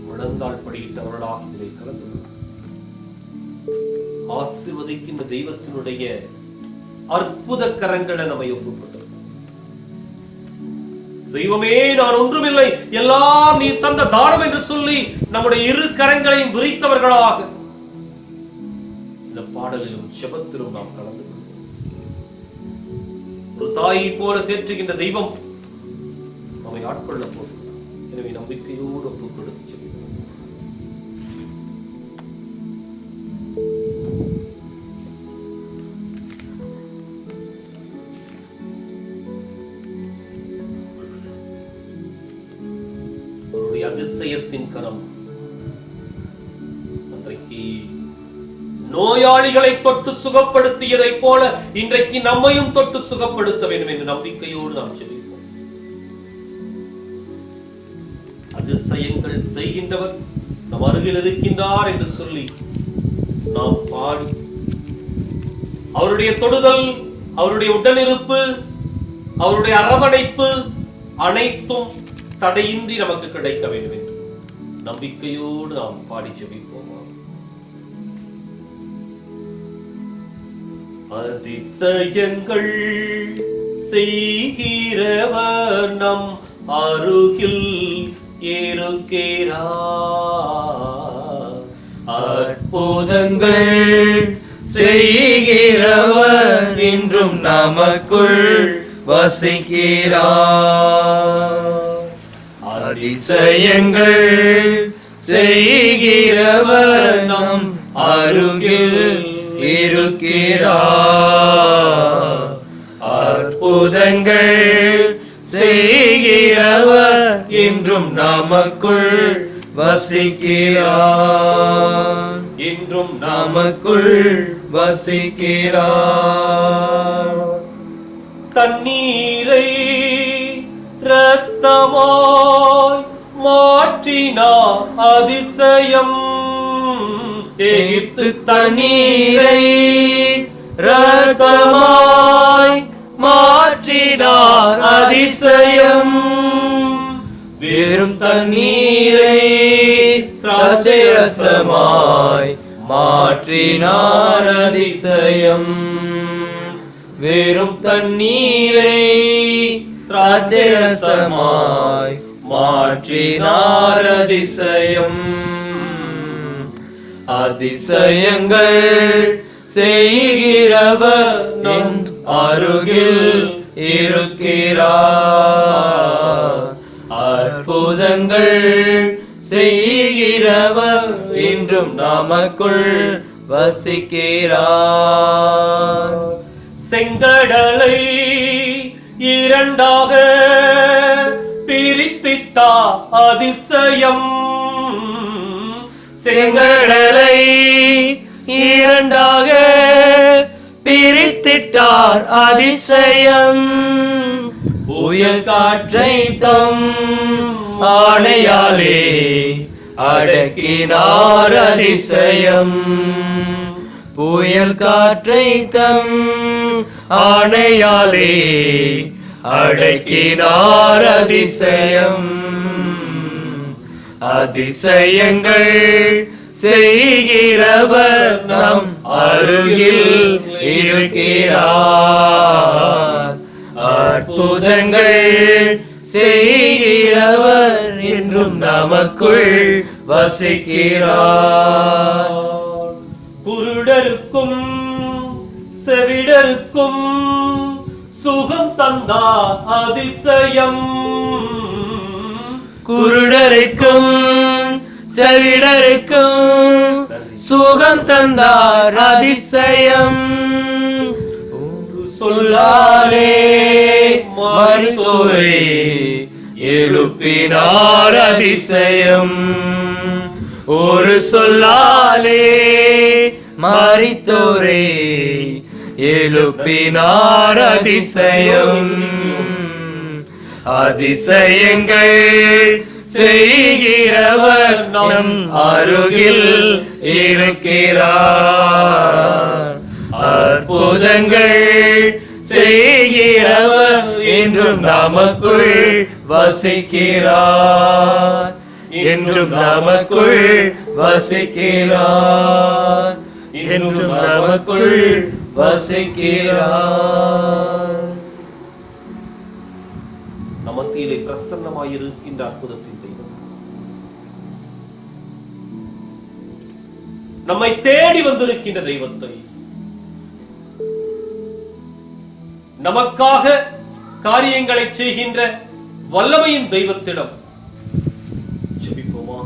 S3: முழந்தாள் படியிட்டவர்களாக இதை கலந்து ஆசீர்வதிக்கின்ற தெய்வத்தினுடைய அற்புத கரங்களை நம்மை ஒப்புக்கொண்டு, தெய்வமே நான் ஒன்றுமில்லை, எல்லாம் நீ தந்த தானம் என்று சொல்லி நம்முடைய இரு கரங்களையும் விரித்தவர்களாக இந்த பாடலிலும் செபத்திலும் நாம் கலந்து கொள்வோம். ஒரு தாயை போல தேற்றுகின்ற தெய்வம் நம்மை ஆட்கொள்ள போகிறோம். எனவே நம்பிக்கையோடு ஒப்புக் கொடுத்து செபிப்போம். அதிசயத்தின் கரம் அன்றைக்கு நோயாளிகளை தொட்டு சுகப்படுத்தியதை போல இன்றைக்கு நம்மையும் தொட்டு சுகப்படுத்த வேண்டும் என்ற நம்பிக்கையோடு நாம் ஜெபிப்போம். அதிசயங்கள் செய்கின்றவர் நம் அருகில் இருக்கின்றார் என்று சொல்லி நாம் பாடி அவருடைய தொடுதல், அவருடைய உடனிருப்பு, அவருடைய அரவணைப்பு அனைத்தும் தடையின்றி நமக்கு கிடைக்க வேண்டும் என்று நம்பிக்கையோடு நாம் பாடி ஜெபிப்போம். அதிசயங்கள் செய்கிறவர் நம் அருகில் இருக்கிறார்.
S2: அற்புதங்கள் செய்கிறவர் இன்றும் நமக்குள் வசிக்கிறார். அதிசயங்கள் செய்கிறவர் நம் அருகில் இருக்கிறார். அற்புதங்கள் செய்கிறவர் என்றும் நமக்குள் வசிக்கிறார். என்றும் நமக்குள் வசிக்கிறார்.
S3: தண்ணீரை இரத்தமாய் மாற்றினார் அதிசயம்.
S2: எகிப்து தண்ணீரை இரத்தமாய் மாற்றினார் அதிசயம். வெறும் தண்ணீரை திராட்சை ரசமாய் மாற்றினார் அதிசயம். வெறும் தண்ணீரை திராட்சை ரசமாய் மாற்றினார் அதிசயம். அதிசயங்கள் செய்கிறவர் நம் அருகில் இருக்கிறார். அற்புதங்கள் செய்கிறவர் இன்றும் நமக்குள் வசிக்கிறார்.
S3: செங்கடலை இரண்டாக பிரித்திட்டார் அதிசயம்.
S2: செங்கடலை இரண்டாக பிரித்திட்டார் அதிசயம். புயல் காற்றை தம் ஆணையாலே அடக்கினார் அதிசயம். புயல் காற்றை தம் ஆணையாலே அடக்கினார் அதிசயம். அதிசயங்கள் செய்கிறவர் நம் அருகில் இருக்கிறார். அற்புதங்கள் செய்கிறவர் என்றும் நமக்குள் வசிக்கிறார்.
S3: குருடருக்கும் செவிடருக்கும் சுகம் தந்தார் அதிசயம்.
S2: குருடருக்கும் செவிடருக்கும் சுகம் தந்தார் அதிசயம். சொல்லாலே மரித்தோரை எழுப்பினார் அதிசயம். ஒரு சொல்லாலே மரித்தோரை எழுப்பினார் அதிசயம். அதிசயங்கள் செய்கிறவர் நம் அருகில் இருக்கிறார். அற்புதங்கள் செய்கிறவர் என்றும் நமக்குள் வசிக்கிறார். என்றும் நமக்குள் வசிக்கிறார். என்றும் நமக்குள் வசிக்கிறார்.
S3: நமத்திலே பிரசன்னமாயிருக்கின்ற அற்புதத்தின் தெய்வம், நம்மை தேடி வந்திருக்கின்ற தெய்வத்தை, நமக்காக காரியங்களை செய்கின்ற வல்லமையின் தெய்வத்திடம் ஜெபிப்போமா?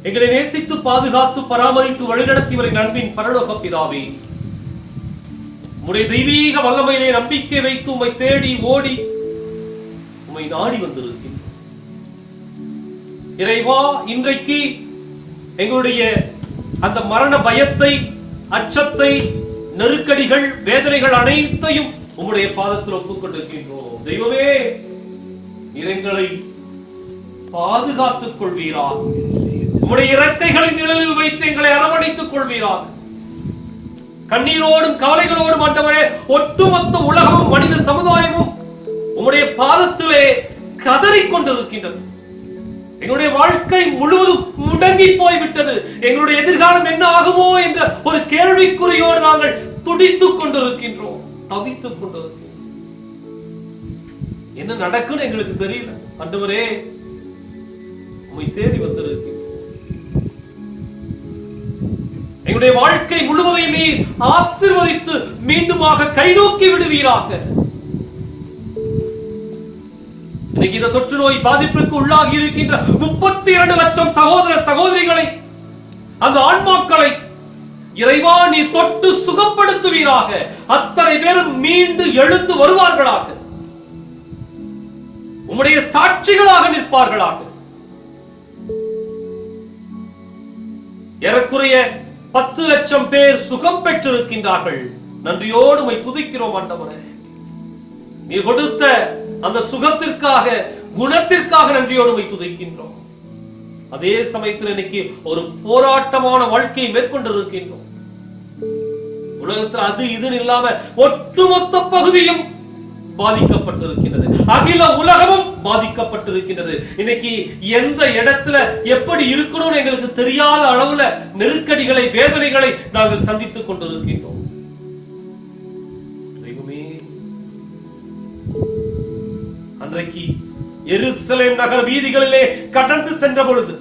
S3: எங்களை நேசித்து பாதுகாத்து பராமரித்து வழிநடத்தி வரை அன்பின் பரலோக பிதாவே, உம்முடைய தெய்வீக வல்லமையிலே நம்பிக்கை வைத்து உம்மை தேடி ஓடி உம்மை நாடி வந்திருக்கின்றோம். இறைவா, இன்றைக்கு எங்களுடைய அந்த மரண பயத்தை, அச்சத்தை, நெருக்கடிகள், வேதனைகள் அனைத்தையும் உம்முடைய பாதத்தில் ஒப்புக்கொண்டிருக்கின்றோம். தெய்வமே, எங்களை பாதுகாத்துக் கொள்வீராக. உம்முடைய இறக்கைகளின் நிழலில் வைத்து எங்களை அரவணைத்துக் கொள்வீராக. கண்ணீரோடும் கவலைகளோடும் ஆண்டவரே, ஒட்டுமொத்த உலகமும் மனித சமுதாயமும் உம்முடைய பாதத்திலே கதறிக் கொண்டிருக்கின்றது. எங்களுடைய வாழ்க்கை முழுவதும் முடங்கி போய்விட்டது. எங்களுடைய எதிர்காலம் என்ன ஆகுமோ என்ற ஒரு கேள்விக்குறியோடு நாங்கள் துடித்துக் கொண்டிருக்கின்றோம், தவித்துக் கொண்டிருக்கின்றோம். என்ன நடக்குன்னு எங்களுக்கு தெரியல. ஆண்டவரே, உம்மை தேடி வந்திருக்கின்றோம். எங்களுடைய வாழ்க்கை முழுவதையும் நீர் ஆசீர்வதித்து மீண்டுமாக கைதூக்கி விடுவீராக. இன்னைக்கு இந்த தொற்று நோய் பாதிப்பிற்கு உள்ளாகி இருக்கின்ற 32 லட்சம் சகோதர சகோதரிகளை, அந்த ஆன்மாக்களை இறைவா நீர் தொட்டு சுகப்படுத்துவீராக. அத்தனை பேரும் மீண்டு எழுந்து வருவார்களாக, உம்முடைய சாட்சிகளாக நிற்பார்களாக. ஏறக்குறைய 10 லட்சம் பேர் சுகம் பெற்றிருக்கின்றார்கள். நன்றியோடு உம்மை துதிக்கிறோம் ஆண்டவரே. நீர் கொடுத்த அந்த சுகத்திற்காக, குணத்திற்காக நன்றியோடு உம்மை துதிக்கின்றோம். அதே சமயத்தில் இன்னைக்கு ஒரு போராட்டமான வாழ்க்கையை மேற்கொண்டிருக்கின்றோம். உலகத்தில் அது இது இல்லாம ஒட்டுமொத்த பகுதியும் பாதிக்கப்பட்டிருக்கிறது. அகில உலகமும் பாதிக்கப்பட்டிருக்கிறது. இன்னைக்கு எந்த இடத்துல எப்படி இருக்கணும்னு எங்களுக்கு தெரியாத அளவுல நெருக்கடிகளை, வேதனைகளை நாங்கள் சந்தித்துக் கொண்டிருக்கின்றோம். அன்றைக்கு எருசலேம் நகர வீதிகளிலே கடந்து சென்ற பொழுது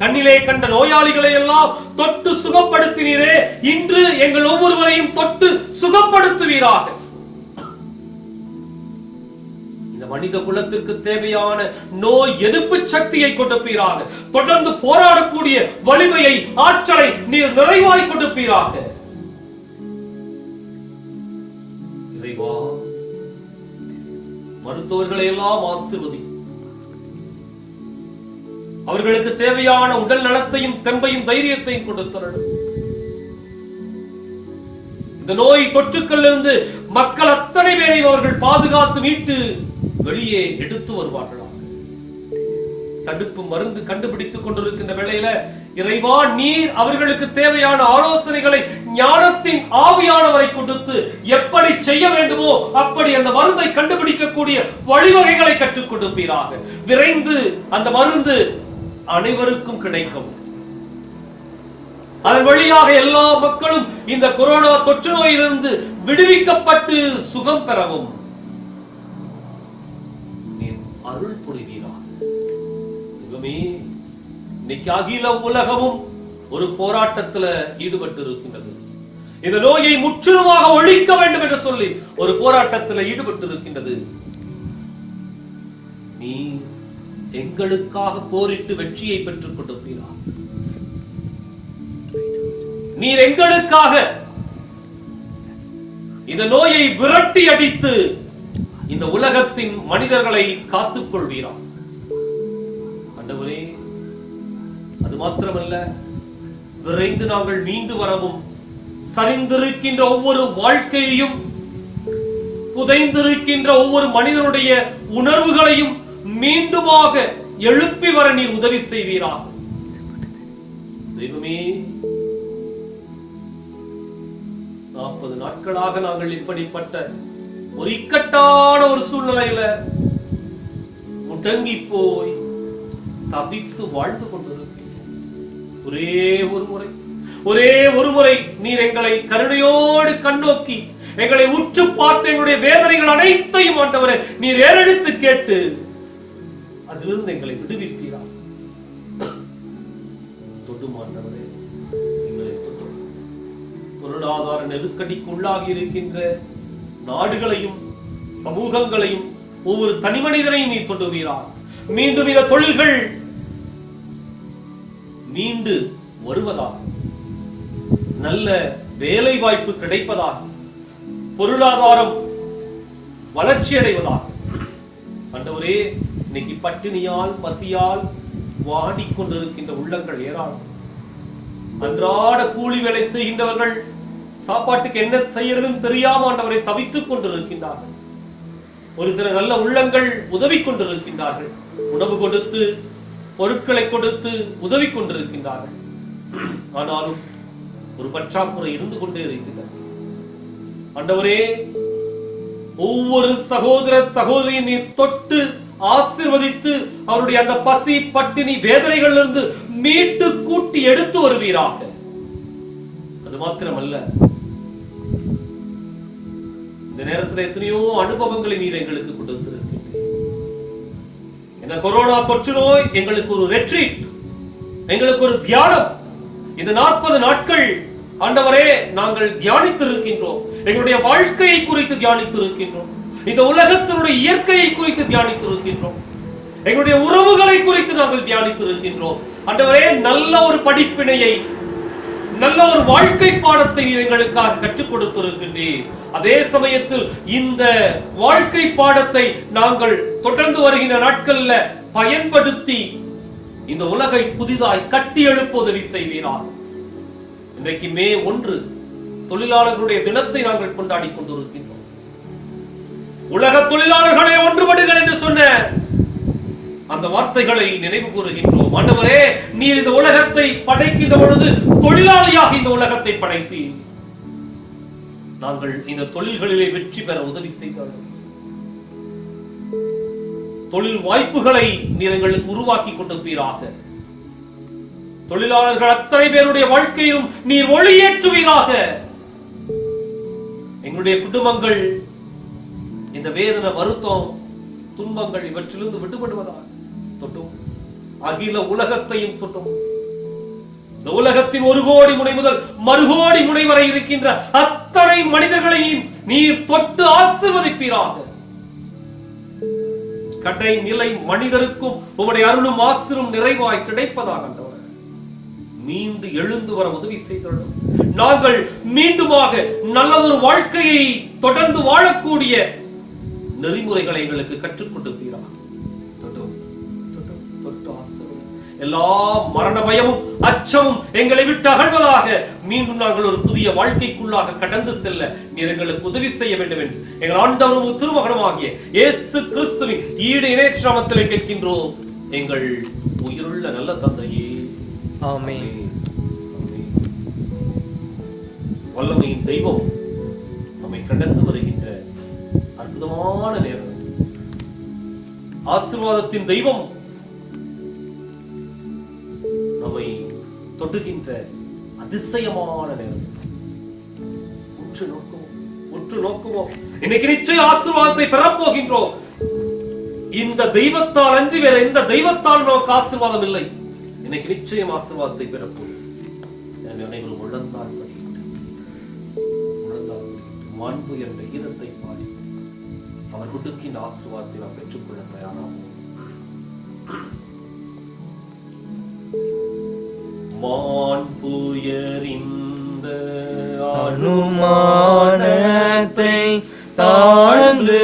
S3: கண்ணிலே கண்ட நோயாளிகளை எல்லாம் தொட்டு சுகப்படுத்தினீரே, இன்று எங்கள் ஒவ்வொருவரையும் தொட்டு சுகப்படுத்துவீராக. இந்த மனித குலத்திற்கு தேவையான நோய் எதிர்ப்பு சக்தியை கொடுப்பீராக. தொடர்ந்து போராடக்கூடிய வலிமையை, ஆற்றலை நீர் நிறைவாய் கொடுப்பீராக. இறைவா, மருத்துவர்களை எல்லாம் ஆசீர்வதி. அவர்களுக்கு தேவையான உடல் நலத்தையும் தெம்பையும் தைரியத்தையும் கொடுத்தரணும். இந்த நோய் தொற்றுக்களிலிருந்து மக்கள் அத்தனை பேரையும் அவர்கள் பாதுகாத்து மீட்டு வெளியே எடுத்து வருவார்களாக. தடுப்பு மருந்து கண்டுபிடித்துக் கொண்டிருக்கின்ற வேளையில இறைவா நீர் அவர்களுக்கு தேவையான ஆலோசனைகளை ஞானத்தின் ஆவியானவரை கொடுத்து எப்படி செய்ய வேண்டுமோ அப்படி அந்த மருந்தை கண்டுபிடிக்கக்கூடிய வழிவகைகளை கற்றுக் கொடுப்பீராக. விரைந்து அந்த மருந்து அனைவருக்கும் கிடைக்கும். அதன் வழியாக எல்லா மக்களும் இந்த கொரோனா தொற்று நோயிலிருந்து விடுவிக்கப்பட்டு சுகம் பெறவும் நீர் அருள் புரிவீராக. இன்னைக்கு அகில உலகமும் ஒரு போராட்டத்துல ஈடுபட்டு இருக்கின்றது. இந்த நோயை முற்றிலுமாக ஒழிக்க வேண்டும் என்று சொல்லி ஒரு போராட்டத்தில் ஈடுபட்டு இருக்கின்றது. நீ எங்களுக்காக போரிட்டு வெற்றியை பெற்றுக் கொண்டிருக்கிறார். நீர் எங்களுக்காக இந்த நோயை விரட்டி அடித்து இந்த உலகத்தின் மனிதர்களை காத்துக் கொள்வீராம். ஆண்டவரே, அது மாத்திரமல்ல, விரைந்து நாங்கள் மீண்டு வரவும், சரிந்திருக்கின்ற ஒவ்வொரு வாழ்க்கையையும், புதைந்திருக்கின்ற ஒவ்வொரு மனிதனுடைய உணர்வுகளையும் மீண்டுமாக எழுப்பி வர நீர் உதவி செய்வீராக. தெய்வமே, 40 நாட்களாக நாங்கள் இப்படிப்பட்ட ஒரு இக்கட்டான ஒரு சூழ்நிலையில முடங்கி போய் தவித்து வாழ்ந்து கொண்டிருக்கிறோம். ஒரே ஒரு முறை நீர் எங்களை கருணையோடு கண்ணோக்கி எங்களை உற்று பார்த்து எங்களுடைய வேதனைகள் அனைத்தையும் ஆண்டவரே நீர் ஏறெடுத்து கேட்டு அதிலிருந்து எங்களை விடுவிப்பீரா. தொடும் ஆண்டவரே, எங்களை தொடும். பொருளாதார நெருக்கடிக்கு உள்ளாகி இருக்கின்ற நாடுகளையும் சமூகங்களையும் ஒவ்வொரு தனி மனிதனையும் நீ தொடுவீரா. மீண்டும் இந்த தொழில்கள் மீண்டு வருவதாக, நல்ல வேலை வாய்ப்பு கிடைப்பதாக, பொருளாதாரம் வளர்ச்சி அடைவதாக. ஆண்டவரே, இன்னைக்கு பட்டினியால் பசியால் வாடிக்கொண்டிருக்கின்ற உள்ளங்கள் ஏராளம். அன்றாட கூலி வேலை செய்கின்றவர்கள் சாப்பாட்டுக்கு என்ன செய்யறதுன்னு தெரியாம ஆண்டவரை தவித்துக் கொண்டிருக்கின்றார்கள். ஒரு சில நல்ல உள்ளங்கள் உதவி கொண்டிருக்கின்றார்கள். உணவு கொடுத்து, பொருட்களை கொடுத்து உதவி கொண்டிருக்கின்றார்கள். ஆனாலும் ஒரு பற்றாக்குறை இருந்து கொண்டே இருக்கிறது. ஆண்டவரே, ஒவ்வொரு சகோதர சகோதரியை நீர் தொட்டு ஆசீர்வதித்து அவருடைய அந்த பசி பட்டினி வேதனைகளிலிருந்து மீட்டு கூட்டி எடுத்து வருவீராக. அது மாத்திரமல்ல, இந்த நேரத்தில் எத்தனையோ அனுபவங்களை நீர் எங்களுக்கு கொடுத்திருக்கின்றீர். இந்த கொரோனா தொற்று நோய் எங்களுக்கு ஒரு ரெட்ரீட், எங்களுக்கு ஒரு தியானம். இந்த 40 நாட்கள் ஆண்டவரே நாங்கள் தியானித்திருக்கின்றோம். எங்களுடைய வாழ்க்கையை குறித்து தியானித்திருக்கின்றோம். இந்த உலகத்தினுடைய இயற்கையை குறித்து தியானித்திருக்கின்றோம். எங்களுடைய உறவுகளை குறித்து நாங்கள் தியானித்திருக்கின்றோம். ஆண்டவரே, நல்ல ஒரு படிப்பினையை, நல்ல ஒரு வாழ்க்கை பாடத்தை எங்களுக்காக கற்றுக் கொடுத்திருக்கின்றீர். அதே சமயத்தில் இந்த வாழ்க்கை பாடத்தை நாங்கள் தொடர்ந்து வருகின்ற நாட்கள்ல பயன்படுத்தி இந்த உலகை புதிதாய் கட்டி எழுப்ப உதவி செய்வீரார். இன்றைக்கு மே 1 தொழிலாளர்களுடைய தினத்தை நாங்கள் கொண்டாடி கொண்டிருக்கின்றோம். உலக தொழிலாளர்களை ஒன்றுபடுங்கள் என்று சொன்ன அந்த வார்த்தைகளை நினைவு கூறுகின்றோம். ஆண்டவரே, நீர் இந்த உலகத்தை படைக்கின்ற பொழுது தொழிலாளியாக இந்த உலகத்தை படைத்து நாங்கள் இந்த தொழில்களிலே வெற்றி பெற உதவி செய்தார்கள். தொழில் வாய்ப்புகளை நீர் எங்களுக்கு உருவாக்கி கொண்டிருப்பீராக. தொழிலாளர்கள் அத்தனை பேருடைய வாழ்க்கையிலும் நீர் ஒளியேற்றுவீராக. எங்களுடைய குடும்பங்கள் இந்த வேதனை, வருத்தம், துன்பங்கள் இவற்றிலிருந்து விடுபடுவதாக தொட்டும் அகில உலகத்தையும் தொட்டும். இந்த உலகத்தின் 1 கோடி முனை முதல் மறுகோடி முனை வரை இருக்கின்ற அத்தனை மனிதர்களையும் நீர் தொட்டு ஆசீர்வதிப்பீராக. கடை நிலை மனிதருக்கும் உம்முடைய அருளும் ஆசீரும் நிறைவாய் கிடைப்பதாக மீண்டு எழுந்து வர உதவி செய்துள்ளோம். நாங்கள் மீண்டுமாக நல்லதொரு வாழ்க்கையை தொடர்ந்து வாழக்கூடிய நெறிமுறைகளை எங்களுக்கு கற்றுக் கொடுப்பீராக. எல்லா மரண பயமும் அச்சமும் எங்களை விட்டு அகழ்வதாக. மீண்டும் நாங்கள் ஒரு புதிய வாழ்க்கைக்குள்ளாக கடந்து செல்ல நீர் எங்களுக்கு உதவி செய்ய வேண்டும் என்று எங்கள் ஆண்டவரும் திருமகனுமாகிய இயேசு கிறிஸ்துவின் ஈடு இணையற்ற நாமத்திலே கேட்கின்றோம் எங்கள் உயிருள்ள நல்ல தந்தையே.
S2: ஆமென்.
S3: வல்லமையின் தெய்வம் நம்மை கடந்து வருகின்ற அற்புதமான நேரம், ஆசீர்வாதத்தின் தெய்வம் நம்மை தொடுகின்ற அதிசயமான நேரம். உற்று நோக்குவோம். இன்னைக்கு நிச்சயம் ஆசீர்வாதத்தை பெறப் போகின்றோம்.
S1: இந்த தெய்வத்தால் அன்றி வேற எந்த தெய்வத்தால் நமக்கு ஆசீர்வாதம் இல்லை. இன்னைக்கு நிச்சயம் ஆசீர்வாதத்தை பெறப்போம். அனைவரும் உழந்தால் மாண்பு என்ற கீதத்தை பாடி அவர் கொடுக்கின்ற ஆசீர்வாதத்தை நாம் பெற்றுக்கொள்ள தயாராகும். மாண்புயரிந்த
S2: அனுமானத்தை தாழ்ந்து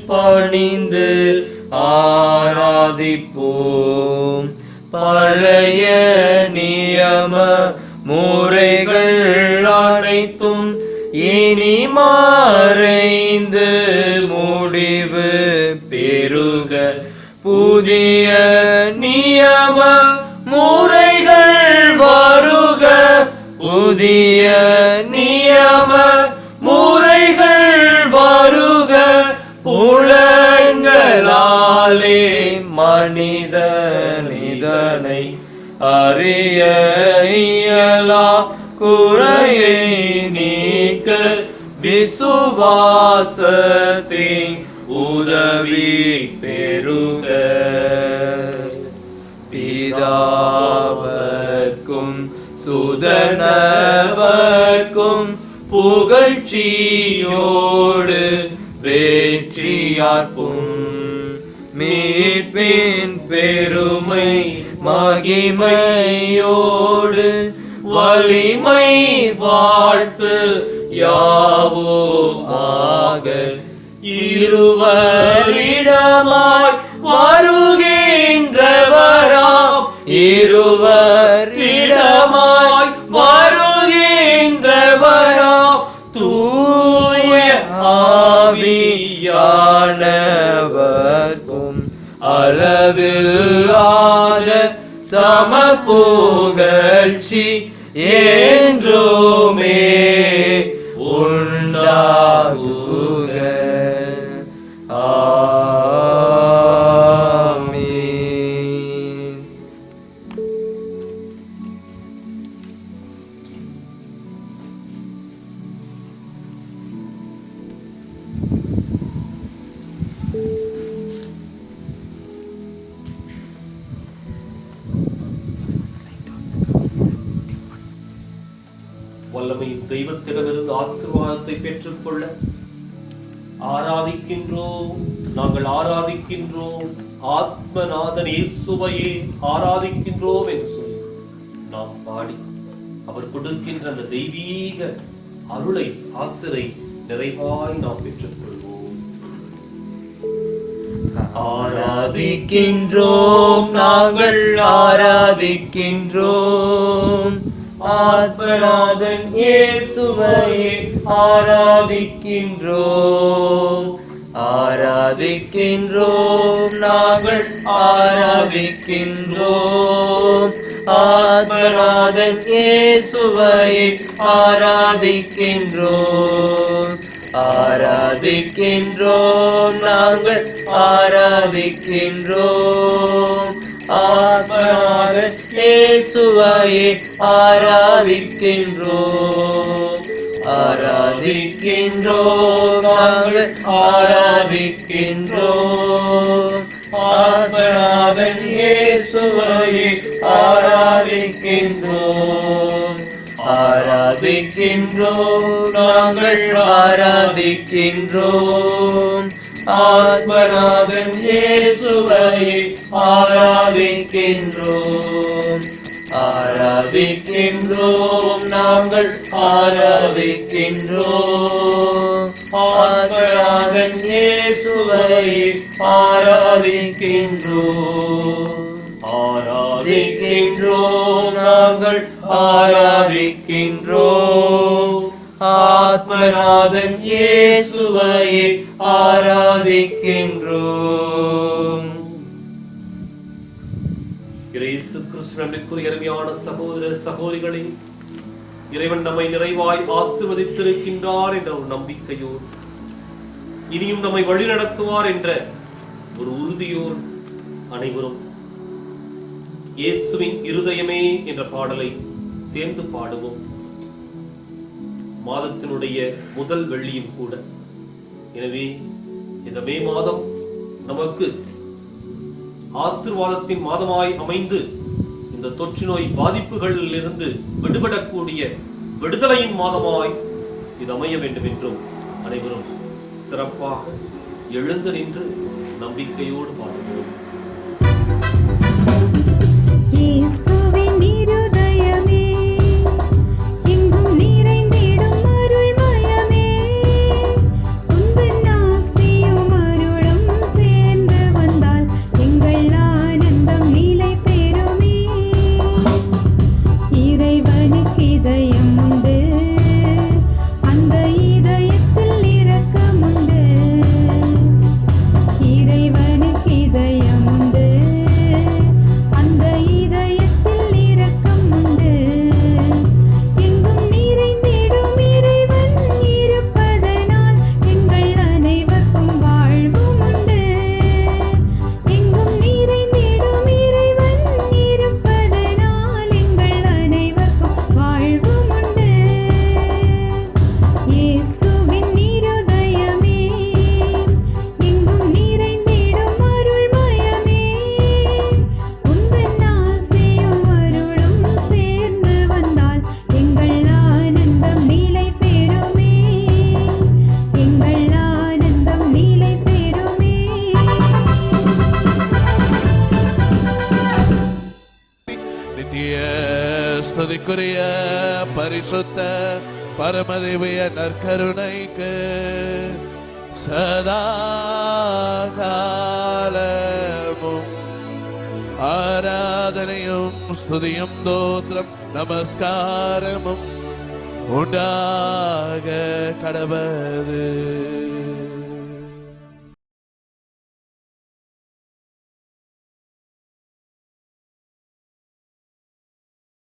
S2: பணிந்து ஆராதிப்போம். பழைய நியம முறைகள் அனைத்தும் இனி மறைந்து முடிவு பெருக புதிய நியம முறைகள் வருக. புதிய நியம முறைகள் வருக. புலன்களாலே மனிதனை அறிய இயலா குறையை நீக்க விசுவாசத்தின் உதவி பெருக. பிதாவர்க்கும் சுதனவர்க்கும் புகழ்ச்சியோடு வெற்றியார்ப்பும். மீட்பின் பெருமை மகிமையோடு வலிமை வாழ்த்து யாவும் ஆக. இருவரிடமாய் வருகின்றவராம். இருவரிடமாய் வருகின்றவராம். தூய ஆவியானவர்க்கும் அளவில்லாத சமபுகழ்ச்சி என்றுமே உண்டாகுக. ஆமென்.
S1: வல்லமையின் தெய்வத்திடமிருந்து ஆசீர்வாதத்தை பெற்றுக்கொள்ள ஆராதிக்கின்றோம். நாங்கள் ஆராதிக்கின்றோம். ஆத்மநாதன் இயேசுவையே ஆராதிக்கின்றோம் என்று சொல்லி நாம் பாடி அவர் கொடுக்கின்ற அந்த தெய்வீக அருளை ஆசிரை நிறைவாய் நாம் பெற்றுக்கொள்வோம்.
S2: ஆராதிக்கின்றோம், நாங்கள் ஆராதிக்கின்றோம். ஆத்மநாதன் இயேசுவையே ஆராதிக்கின்றோம். ஆராதிக்கின்றோம், நாங்கள் ஆராதிக்கின்றோம். ஆத்மநாதன் இயேசுவையே ஆராதிக்கின்றோம். ஆராதிக்கின்றோம், நாங்கள் ஆராதிக்கின்றோம். ஆத்மநாதன் இயேசுவையே ஆராதிக்கின்றோம். ஆராதிக்கின்றோம், நாங்கள் ஆராதிக்கின்றோம். ஆத்மநாதன் இயேசுவையே ஆராதிக்கின்றோம். ஆராதிக்கின்றோம், நாங்கள் ஆராதிக்கின்றோம். ஆத்மநாதன் இயேசுவையே ஆராதிக்கின்றோம். ஆராதிக்கின்றோம், நாங்கள் ஆராதிக்கின்றோம். ஆத்மநாதன் இயேசுவையே ஆராதிக்கின்றோம். ஆராதிக்கின்றோம், நாங்கள் ஆராதிக்கின்றோம். ஆத்மநாதன் இயேசுவையே ஆராதிக்கின்றோம்.
S1: இயேசு கிறிஸ்துவின் அருமையான சகோதர சகோதரிகளே, இறைவன் நம்மை நிறைவாய் ஆசீர்வதித்திருக்கின்றார் என்ற ஒரு நம்பிக்கையோடு, இனியும் நம்மை வழிநடத்துவார் என்ற ஒரு உறுதியோடு அனைவரும் இயேசுவின் இருதயமே என்ற பாடலை சேர்ந்து பாடுவோம். மாதத்தினுடைய முதல் வெள்ளியும் கூட. எனவே இந்த மே மாதம் நமக்கு ஆசீர்வாதத்தின் மாதமாய் அமைந்து இந்த தொற்று நோய் பாதிப்புகளில் இருந்து விடுபடக்கூடிய விடுதலையின் மாதமாய் இது அமைய வேண்டும் என்றும் அனைவரும் சிறப்பாக எழுந்து நின்று நம்பிக்கையோடு வாழ்வோம்.
S4: இயேசுவின் இருதயமே, எங்கும் நிறைந்திடும் அருள்மயமே, உந்தன் ஆசியும் அருளும் சேர்ந்து வந்தால் எங்கள் ஆனந்தம் நிலை பெறுமே. இறைவனுக்கு இதயம் உண்டு, அந்த இதயத்தில் இரக்கம் உண்டு. இறைவனுக்கு இதயம் உண்டு, அந்த இதயத்தில் இரக்கம் உண்டு. எங்கும் நிறைந்திடும் இறைவன் இருப்பதனால் எங்கள் அனைவருக்கும் வாழ்வும் உண்டு. எங்கும் நிறைந்திடும் இறைவன் இருப்பதனால் எங்கள் அனைவருக்கும் வாழ்வும் உண்டு. இயேசுவின் இருதயமே, எங்கும் நிறைந்திடும் அருள்மயமே, உந்தன் ஆசியும் அருளும் சேர்ந்து வந்தால் எங்கள் ஆனந்தம் நிலை பெறுமே. எங்கள் ஆனந்தம் நிலை பெறுமே.
S5: நித்திய ஸ்துதிக்குரிய பரிசுத்த பரமதேவிய நற்கருணைக்கு சதா காலமும் ஆராதனையும் ஸ்துதியும் தோத்திரம் நமஸ்காரமும் உண்டாக கடவது.